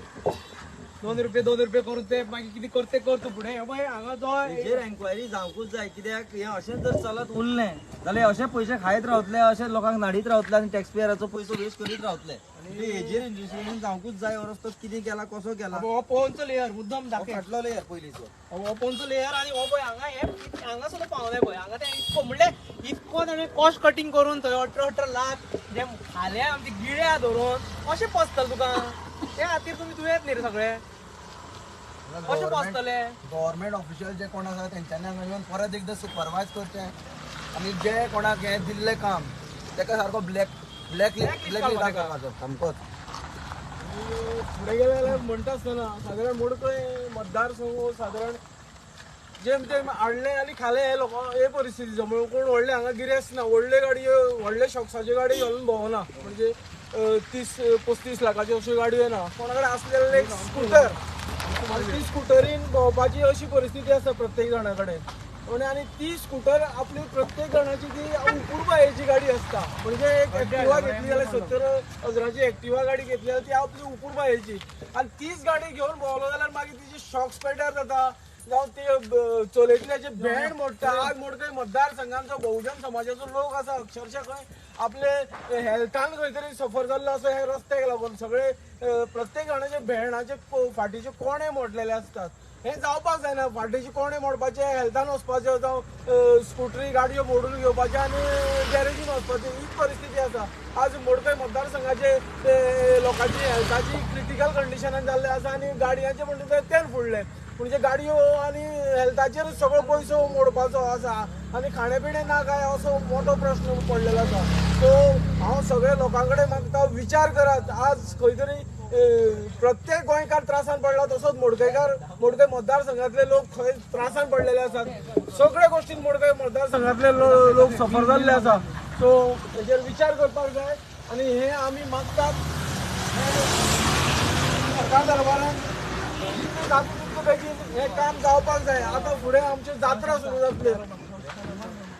2 रुपये करून ते मागीर कितें करते कर तूं फुडें पळय हांगा जो हेजेर एन्क्वायरी जावंकूच जाय कित्याक हें अशें जर चलत उरलें जाल्यार अशें पयशे खायत रावतले अशें लोकांक नाडीत रावतले आनी टॅक्स पेयराचो पयसो वेस्ट करीत रावतले हेजेर इन्व्हेस्टिगेशन जावंकूच जाय हो रस्तो कितें केला कसो केला हो पोंचो लेयर मुद्दम दाखय फाटलो लेयर पयलीचो हो पोंचो लेयर आनी हो पळय हांगा हे हांगा सुद्दां पावले पळय हांगा ते इतको म्हणले इतको ताणें कॉस्ट कटींग करून थंय 18 लाख जे खाले आमचे गिळ्या धरून अशें पसतले तुका ते खातीर तुमी दुयेंत न्ही रे सगळे कशें पसतले गव्हर्मेंट ऑफिशियल जे कोण आसा तेंच्यांनी हांगा येवन परत एकदां सुपरवायज करचें आनी जे कोणाक हें दिल्लें काम ताका सारको ब्लॅक लिस्ट सामकोच फुडें गेले जाल्यार म्हणटा आसतना सादारण मोडकय मतदारसंघ सादारण जेम तेम हाडले आनी खाले हे लोक हे परिस्थितीचो म्हणून कोण व्हडले हांगा गिरेस्त ना व्हडले गाडयो व्हडले शॉक्साच्यो गाडयो घालून भोंवना म्हणजे 30-35 लाखाच्यो अश्यो गाडयो येना कोणा कडेन आसलेले एक स्कूटर ती स्कुटरीन भोंवपाची अशी परिस्थिती आसा प्रत्येक जाणा कडेन आनी ती स्कूटर आपली प्रत्येक जाणाची ती उपूरबायेची गाडी आसता म्हणजे एक एक्टिवा घेतली जाल्यार 70,000ची एक्टिवा गाडी घेतली जाल्यार ती आपली उपूरबायेची आनी तीच गाडी घेवन भोंवलो जाल्यार मागीर तिची शॉक्स पेड्यार जाता जावं ते चलयतल्याचे बँड मोडटा आज मोडकय मतदारसंघांचो बहुजन समाजाचो लोक आसा अक्षरशः खंय आपले हेल्थान खंय तरी सफर जाल्लो असो हे रस्त्याक लागून सगळे प्रत्येक जाणाचे भेणाचे फाटीचे कोणे मोडलेले असतात हे जावपाक जायना फाटीचे कोणे मोडपाचे हेल्थान वचपाचे जावं स्कुटरी गाडयो मोडून घेवपाचे आनी गॅरेजीन वचपाचे हीच परिस्थिती आसा आज मोडकय मतदारसंघाचे लोकांची हेल्थाची क्रिटिकल कंडिशनान जाल्ले आसा आनी गाडयांचे म्हणटा तेल फुडले म्हणजे गाडयो आनी हेल्थाचेर सगळो पयसो मोडपाचो आसा आनी खाणेपिणे ना काय असो मोठो प्रश्न पडलेलो आसा सो हांव सगळ्या लोकां कडेन मागता विचार करात आज खंय तरी प्रत्येक गोंयकार त्रासान पडला तसोच मोडकय मतदारसंघातले लोक खंय त्रासान पडलेले आसात सगळ्या गोष्टीन मोडकय मतदारसंघातले लोक सफर जाल्ले आसा सो हेजेर विचार करपाक जाय आनी हे आमी मागतात सरकार दरबारान बेगीन हे काम जावपाक जाय. आता फुडें आमचे जात्रा सुरू जातले.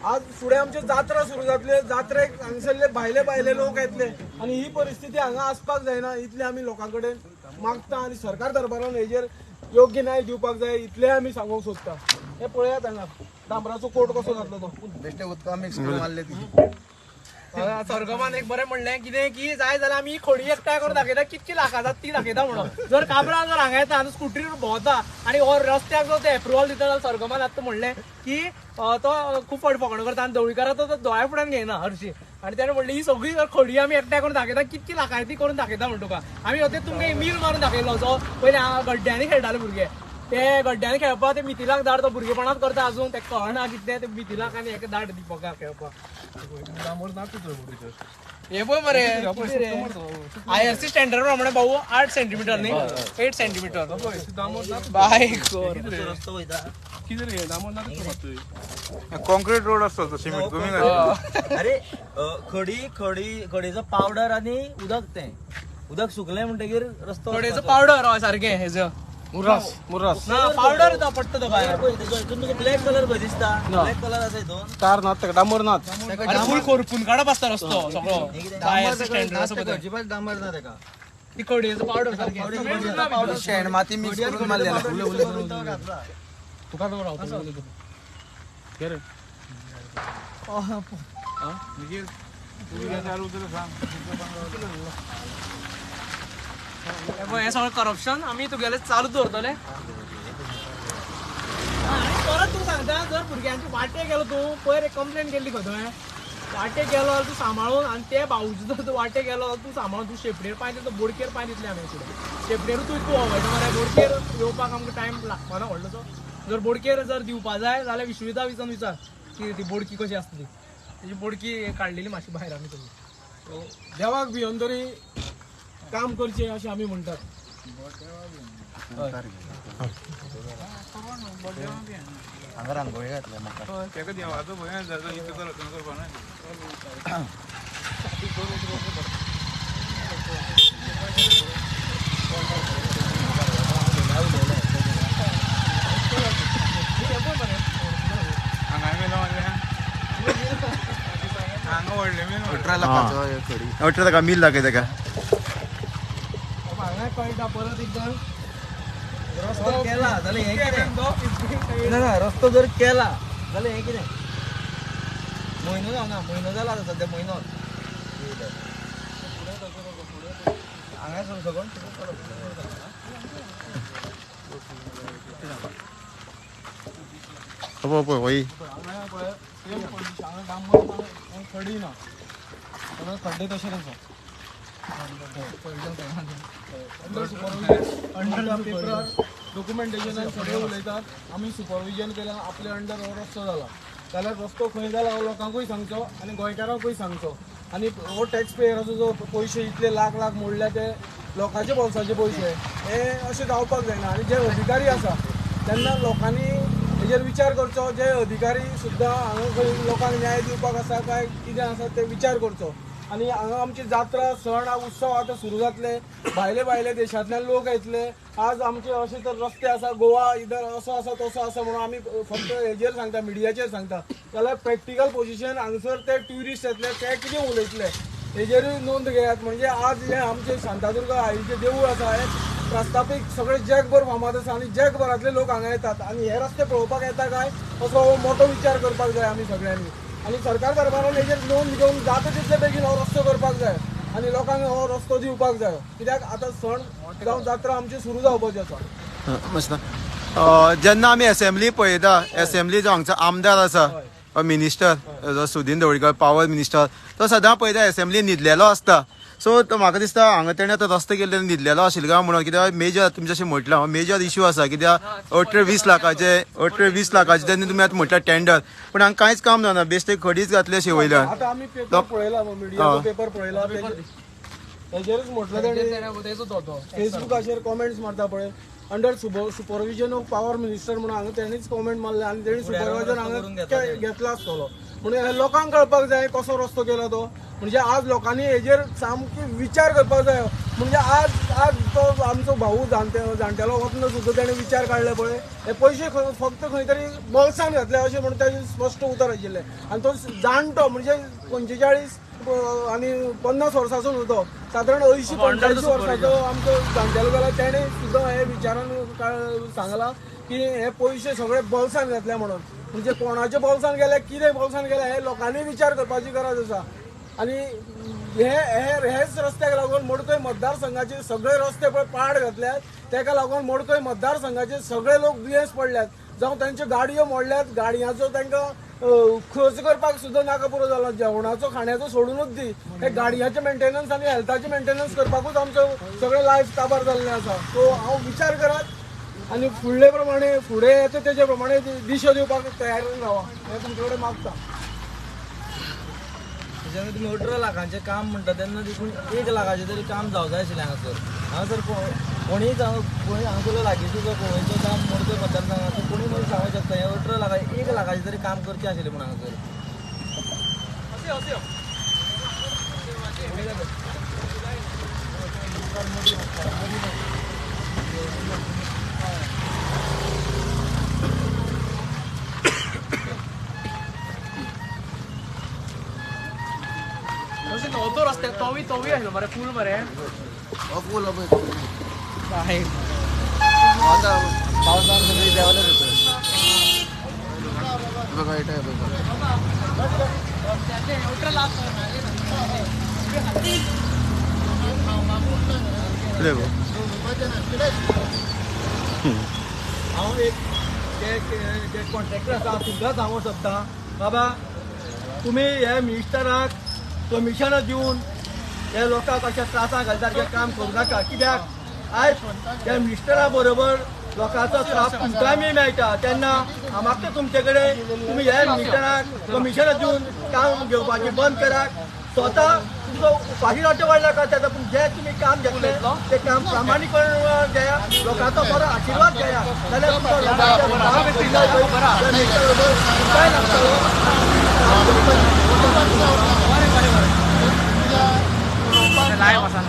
आज फुडें आमचे जात्रा सुरू जातले. जात्रेक हांगसरले भायले लोक येतले आनी ही परिस्थिती हांगा आसपाक जायना. इतले आमी लोकां कडेन मागता आनी सरकार दरबारान हेजेर योग्य न्याय दिवपाक जाय इतले आमी सांगूंक सोदता. हे पळयात हांगा डांबराचो कोट कसो जातलो तो. बेश्टे उदकां मिक्स करून मारले ती. सरगमान एक बरें म्हणलें कितें की जाय जाल्यार आमी खोडी एकठांय करून दाखयता कितकी लाखां जाता ती दाखयता म्हणून. जर काबरां जर हांगा येता आनी स्कुटीर भोंवता आनी हो रस्त्याक जर ते एप्रुवल दिता जाल्यार सरगमान आतां म्हणलें की तो खूब फटफकण करता आनी धवळीकारा तो दोळ्या फुड्यान घेयना हरशी. आनी ताणें म्हणलें ही सगळी खोडी आमी एकठांय करून दाखयता कितकी लाखां ती करून दाखयता म्हण तुका. आमी होते तुमकां मील मारून दाखयलो जो पयलीं हांगा गड्ड्यांनी खेळटाले भुरगे. ते गड्ड्यांनी खेळपाक ते मिथिलाक धाड तो भुरगेपणांत करता अजून ते कळना कितें ते मिथिलाक आनी हेका धाड दिपकाक खेळपाक. हे पळय मरे IRC स्टँडर्ड प्रमाणे भाऊ 8 सेंटीमीटर न्ही 8 सेंटीमीटर बायक रस्तो वयता कॉन्क्रीट रोड असतो तो सिमेंट तुम्ही अरे खडीचो पावडर आणि उदक सुकलें म्हणटकीर रस्तो थोडेचं पावडर हय सारकें हेजो मुर्रास ना पावडर तो पडटा तो भायर. तुका ब्लॅक कलर खंय दिसता ब्लॅक कलर आसा हितून तार नाथ ताका डांबर नाथ. आनी फूल खोरपून काडप आसता रस्तो सगळो IRC स्टँडर्ड आसा पळय अजिबात डांबर ना तेका ती खोडयेचो पावडर सारकें शेण माती मिक्स करून मारलेला. तुका तो रावता हे सगळं करप्शन आमी तुगेले चालूच दवरतले. आनी परत तूं सांगता जर भुरग्यांचे वाटे गेलो तूं पयर एक कंप्लेन केल्ली खंय थंय वाटे गेलो जाल्यार तूं सांबाळून आनी ते भाऊजी जर तूं वाटे गेलो जाल्यार तू सांबाळून तूं शेपडेर पांय दिता बोडकेर पांय दितले आमी फुडें शेपडेरूच तूं वयता मरे बोडकेर येवपाक आमकां टायम लागपाना व्हडलोसो. जर बोडकेर जर दिवपा जाय जाल्यार विश्विता विचार की ती बोडकी कशी आसता ती तेजी बोडकी काडलेली मातशी भायर आमी तुमी देवाक भियोन तरी काम करचें अशें आमी म्हणटात. हांगा रांगोळी घातल्या म्हाका. तेका देवाचो भंय जाता इतलो करपा ना. हांगा मेलो हांगा व्हडले मेलो 18 लाखाचो हे खडी. 18 लाख मिल दाखय तेका. हांगा कळटा परत एकदां रस्तो केला जाल्यार हें कितें ना रस्तो जर केला जाल्यार हें कितें म्हयनो जावना म्हयनो जाला आतां सद्या म्हयनो हांगा सगळं पळय वय खडी ना खड्डे तशें आसा. अंडर पेपर डॉक्युमेंटेशनान सगळे उलयतात आमी सुपरविजन केला आपल्या अंडर हो रस्तो जाला जाल्यार रस्तो खंय जाला हो लोकांकूय सांगचो आनी गोंयकारांकूय सांगचो. आनी हो टॅक्स पेयराचो जो पयशे इतले लाख मोडल्या ते लोकांचे बोल्साचे पयशे हे अशें जावपाक जायना. आनी जे अधिकारी आसा तेन्ना लोकांनी हेजेर विचार करचो. जे अधिकारी सुद्दां हांगा खंय लोकांक न्याय दिवपाक आसा काय कितें आसा ते विचार करचो. आनी हांगा आमची जात्रा सण उत्सव आतां सुरू जातले भायले देशांतल्यान लोक येतले. आज आमचे अशे तर रस्ते आसा गोवा इधर असो आसा तसो आसा म्हणून आमी फक्त हेजेर सांगता मिडियाचेर सांगता जाल्यार प्रॅक्टिकल पोजिशन हांगसर ते ट्युरिस्ट येतले ते कितें उलयतले हेजेरूय नोंद घेयात. म्हणजे आज हे आमचे शांतादुर्गा आईचें देवूळ आसा हे प्रस्थापीक सगळे जगभर फामाद आसा आनी जगभरांतले लोक हांगा येतात आनी हे रस्ते पळोवपाक येता काय असो मोठो विचार करपाक जाय आमी सगळ्यांनी. आनी सरकार दरबारान हेजेर नोंद घेवन जाता तितले बेगीन हो रस्तो करपाक जाय आनी लोकांक हो रस्तो दिवपाक जाय. कित्याक आतां सण जावं जात्रा आमची सुरू जावपाची आसा. जेन्ना आमी असेंब्ली पळयता असेंब्ली जो हांगचो आमदार आसा मिनिस्टर जो सुदीन ढवळीकर पॉवर मिनिस्टर तो सदां पळयता असेंब्ली न्हिदलेलो आसता. सो तो म्हाका दिसता हांगा तेणें आतां रस्तो केल्ले न्हिदलेलो आशिल्लो काय म्हणून कित्याक मेजर तुमचे अशें म्हटलां मेजर इश्यू आसा कित्याक 18-20 लाखाचे तेन्ना तुमी आतां म्हटल्यार टेंडर पूण हांगा कांयच काम जावना बेश्टे खडीच घातले अशें वयल्यान. आतां आमी पेपर पळयला मिडियाचो पेपर पळयला हेजेरूच म्हटलं तेणें फेसबुकाचेर कॉमेंट्स मारता पळय under supervision of power minister म्हणून हांगा तेणीच कॉमेंट मारले आनी तेणी सुपरवायझर हांगा घेतला आसतलो. म्हणून हे लोकांक कळपाक जाय कसो रस्तो केलो तो म्हणजे आज लोकांनी हेजेर सामकी विचार करपाक जाय. म्हणजे आज तो आमचो भाऊ जाणटेलो वतना सुद्दां ताणें विचार काडले पळय, हे पयशे फक्त खंय तरी बॉल्सान घातले अशें म्हणून ताजें स्पश्ट उतर आशिल्लें. आनी तो जाणटो म्हणजे 45 आनी 50 वर्सांचो न्हू तो, सादारण 80-85 वर्सांचो आमचो जाणटेलो गेला. ताणें सुद्दां हे विचारान सांगलां की हे पयशे सगळे बॉल्सान घातले म्हणून. म्हणजे कोणाच्या बॉल्सान गेले, कितें बॉल्सान गेले, हे लोकांनी विचार करपाची गरज आसा. आणि हेच रस्त्याक लागून मडकय मतदारसंघाचे सगळे रस्ते पळय पाड घातल्यात. ताका लागून मडकय मतदारसंघाचे सगळे लोक दुयेंस पडल्यात, जावं तांच्यो गाडयो मोडल्यात. गाडयांचो तांकां खर्च करपाक सुद्दां नाका पुरो जालो. जेवणाचो खाण्याचो सोडूनच दी, हे गाडयांचे मेंटेनन्स आनी हेल्थाचे मेंटेनन्स करपाकूच आमचो सगळें लायफ काबार जाल्लें आसा. सो हांव विचार करात आनी फुडले प्रमाणे फुडें येता तेजे प्रमाणे दिशो दिवपाक तयार रावा, हें तुमचे कडेन मागता. जेन्ना तुमी 18 लाखांचें काम म्हणटा तेन्ना देखून 1 लाखाचें तरी काम जावं जाय आशिल्लें हांगासर कोणीय हांगासरलो लागींचो जो कोणीचो काम मडकय मतदारसंघाचो कोणी मनीस सांगूंक शकता हे 18 लाख 1 लाखाचें तरी काम करचें आशिल्लें म्हण हांगासर. तो रस्त्याक तोवी आसलो मरे फूल मरे. हो फूल हो पळय. आहे आता पावसान सगळी देवाला येतो. बघा इथे आहे बघा. इकडे बघ. हांव एक जे कॉन्ट्रॅक्टर आसा तुमकां सांगूंक सोदता, बाबा तुमी हे मिनिस्टराक कमिशनां दिवन हे लोकांक अशें त्रासां घालतात हे काम करूं नाका. कित्याक आयज त्या मिनिस्टरा बरोबर लोकांचो त्रास तुमकांय मेळटा तेन्ना म्हाका तुमचे कडेन तुमी हे मिनिस्टराक कमिशनां दिवन काम घेवपाचें बंद करात. स्वता तुमचो उपाशी रावचें वाडला का तें, पूण जे तुमी काम घेतलें तें काम प्रामाणीकपणान घेया, लोकांचो बरो आशिर्वाद घेया, जाल्यार तुमचो लोकांचो काय लागतलो. लायव्ह आसा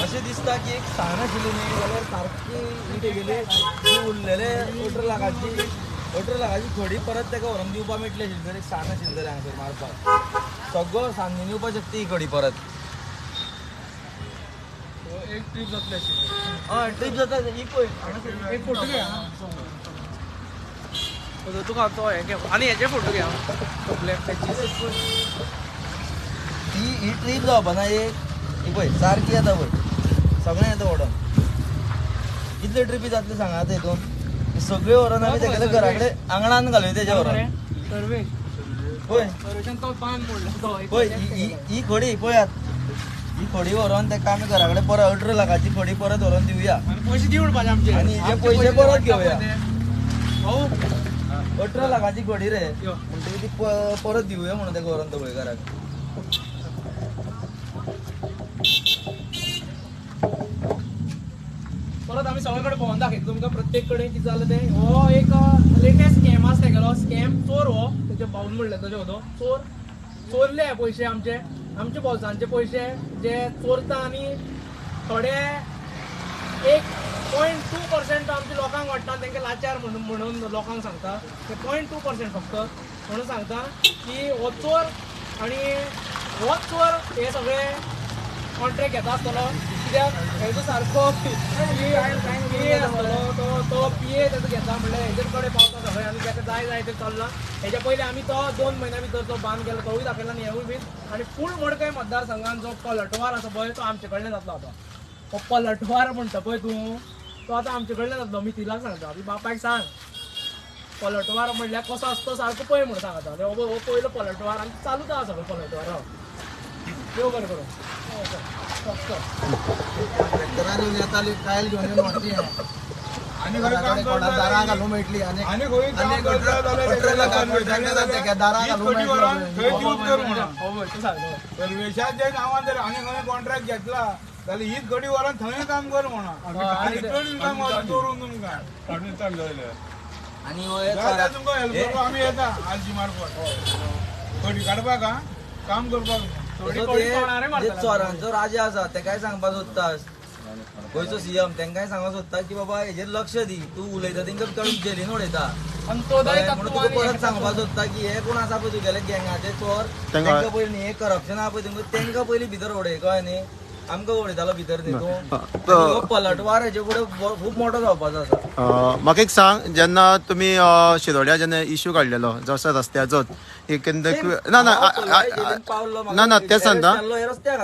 अशें दिसता की एक सांग आशिल्ली न्ही जाल्यार सारकी इटे गेली ती उरलेले 18 लाखाची थोडी परत ताका व्हरून दिवपाक मेळटली आशिल्ली जर एक सांग आशिल्ली जाल्यार हांगासर मारपाक सगळो सांगून येवपाक शकता ही घडी परत. एक ट्रीप जातली आशिल्ली. हय ट्रीप जाता ही पळय एक फोटो घे तुका तो हे घे आनी हेचे फोटो घे ब्लॅक ही ट्रीप जावपा ना एक ही पळय सारकी येता पळय सगळें येता ओडून. कितले ट्रिपी जातले सांगा आतां हितून सगळे व्हरून आमी तेगेले घरा कडेन आंगणान घालूया तेच्या व्हरून सर्वेश पळय सर्वेशान तो पान मोडला पळय ही खडी पळयात ही खडी व्हरून ताका आमी घरा कडेन परत 18 लाखाची खडी परत व्हरून दिवया आनी पयशे दी उडपाचे आमचे आनी हे पयशे परत घेवया. भाऊ 18 लाखाची खडी रे यो. म्हणटकीर ती परत दिवया म्हणून ताका व्हरून तो पळय घराक. परत आमी सगळे कडेन भोंवून दाखयता तुमकां प्रत्येक कडेन कितें जालें तें. हो एक लेटेस्ट स्कॅम आसा तेगेलो स्कॅम चोर हो तेजे भाऊन म्हणलें ताजे वदो चोरले पयशे आमचे बॉल्सांचे पयशे जे चोरता आनी थोडे 1.2% आमच्या लोकांक वाटता तांकां लाचार म्हणून लोकांक सांगता ते 0.2% फक्त म्हणून सांगता की हो चोर आनी होच चोर हे सगळे कॉन्ट्रॅक्ट घेता आसतलो. कित्याक हेजो सारको पी आसतलो तो पी ए ताजो घेता म्हणल्यार हेजेर कडेन पावता सगळे आनी ताका जाय जाय ते चल्ला हेच्या पयलीं आमी तो 2 म्हयन्या भितर तो बांद केलो तोवूय दाखयला आनी हेवूय बीन आनी फूल मडकय मतदारसंघान जो पलटवार आसा पळय तो आमचे कडल्यान जातलो आतां हो पलटवार म्हणटा पळय तूं तो आतां आमचे कडल्यान जातलो मिथिलाक सांगता आमी बापायक सांग पलटवार म्हणल्यार कसो आसता सारको पळय म्हणून सांगता आनी हो पयलो पलटवार आनी चालूच आसा सगळो पलटवार देव बरें करूं ट्रॅक्टरान येवन येताली कायल घेवन येवन वतली आनी खंय काम करता दारां घालूंक मेळटली आनी आनी खंय काम करता जाल्यार दारां हीच घालूंक खोटी व्हरान मेळटली थंय यूज कर म्हणून हो तूं सांग परवेशाच्या गांवांत जर आनी खंय कॉन्ट्रॅक्ट घेतला जाल्यार हीच घडी व्हरान थंय काम कर म्हणून आनी चड इन्कम करून तुमकां आणि हो एक जाता तुमकां हेल्प करपाक आमी येता आलजी मार्फत घडी काडपाक काम करपाक जे चोरांचो राजा आसा तेकाय सांगपाक सोदता गोंयचो सीएम तेंकाय सांगपाक सोदता की बाबा हेजेर लक्ष दी तूं उलयता तेंका काडून जेलीन उडयता आनी तो म्हणून तुका परत सांगपाक सोदता की हे कोण आसा पळय तुगेले गँगाचे चोर तेंका पयलीं हे करप्शन आहा पळय तेंका पयलीं भितर उडय कळ्ळें न्ही आमकां उडयतालो भितर न्ही तूं पलटवार हेजे फुडें खूब मोठो जावपाचो आसा म्हाका एक सांग जेन्ना तुमी शिरोड्या जेन्ना इश्यू काडलेलो जसो रस्त्याचोच ना तें सांगता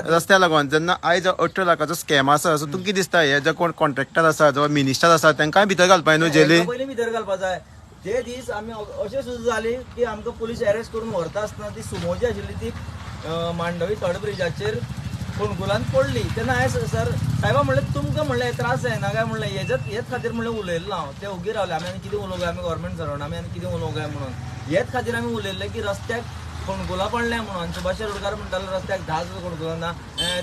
रस्त्या लागून जेन्ना आयज 18 लाखाचो स्कॅम आसा सो तुका कितें दिसता हे जे कोण कॉन्ट्रॅक्टर आसा जो मिनिस्टर आसा तांकांय भितर घालपाक न्हू जेली पयलीं भितर घालपाक जाय जे दीस आमी अशें सुद्दां जाली की आमकां पुलीस अरेस्ट करून व्हरता आसतना ती सुमो जी आशिल्ली ती मांडवी थर्ड ब्रिजाचेर फोणकुलान पडली तेन्ना हांवें सर सायबा म्हणलें तुमकां म्हणलें त्रास जायना काय म्हणलें हेच खातीर म्हणलें उलयल्लो हांव ते ओगी रावले आमी आनी कितें उलोवंक आमी गव्हर्मेंट सर्वंट आमी आनी कितें उलोवंक जाय म्हणून हेच खातीर आमी उलयल्ले की रस्त्याक फोणकुलां पडलें म्हणून आनी सुभाष शिरोडकार म्हणटालो रस्त्याक 10 फोणकुलां ना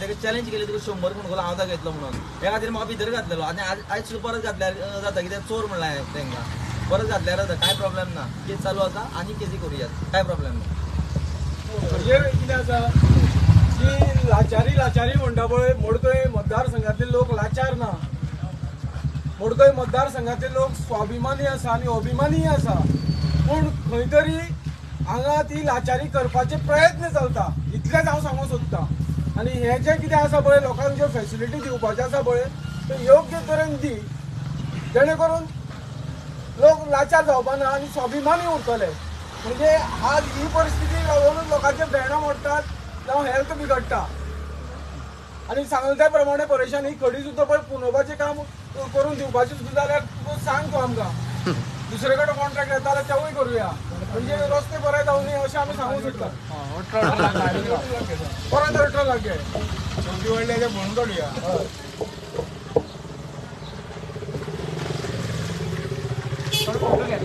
तेका चॅलेंज केली तुका 100 फोणकुलां हांव दाखयतलो म्हणून हे खातीर म्हाका भितर घातलेलो आनी आयज सुद्दां परत घातल्यार जाता कित्याक चोर म्हणलें हांवें तेंकां परत घातल्यार जाता कांय प्रॉब्लेम ना केस चालू आसा आनी केसी करुयात काय प्रॉब्लेम ना म्हणजे कितें आसा की लाचारी म्हणटा पळय मडकय मतदारसंघातले लोक लाचार ना मडकय मतदारसंघातले लोक स्वाभिमानी आसा आनी अभिमानीय आसा पूण खंय तरी हांगा ती लाचारी करपाचे प्रयत्न चलता इतलेंच हांव सांगूंक सोदतां आनी हें जें कितें आसा पळय लोकांक ज्यो फॅसिलिटी दिवपाचें आसा पळय ते योग्य तरेन दी जेणे करून लोक लाचार जावपाना आनी स्वाभिमानी उरतले म्हणजे ही परिस्थिती लागूनच लोकांचे भेंडो मोडटात जावं हेल्थ बिगडटा आनी सांगले त्या प्रमाणे परेशान ही खडी सुद्दां पळय पुनोवपाचें काम करून दिवपाचें सुद्दां जाल्यार तूं सांग तूं आमकां दुसरे कडेन कॉन्ट्रॅक्ट येता जाल्यार तेवूय करुया म्हणजे रस्ते बरे जावं न्ही अशें आमी सांगूंक सोदता परत 18 लाख घे शेवटी व्हडले म्हणून काडुया फोटो घ्या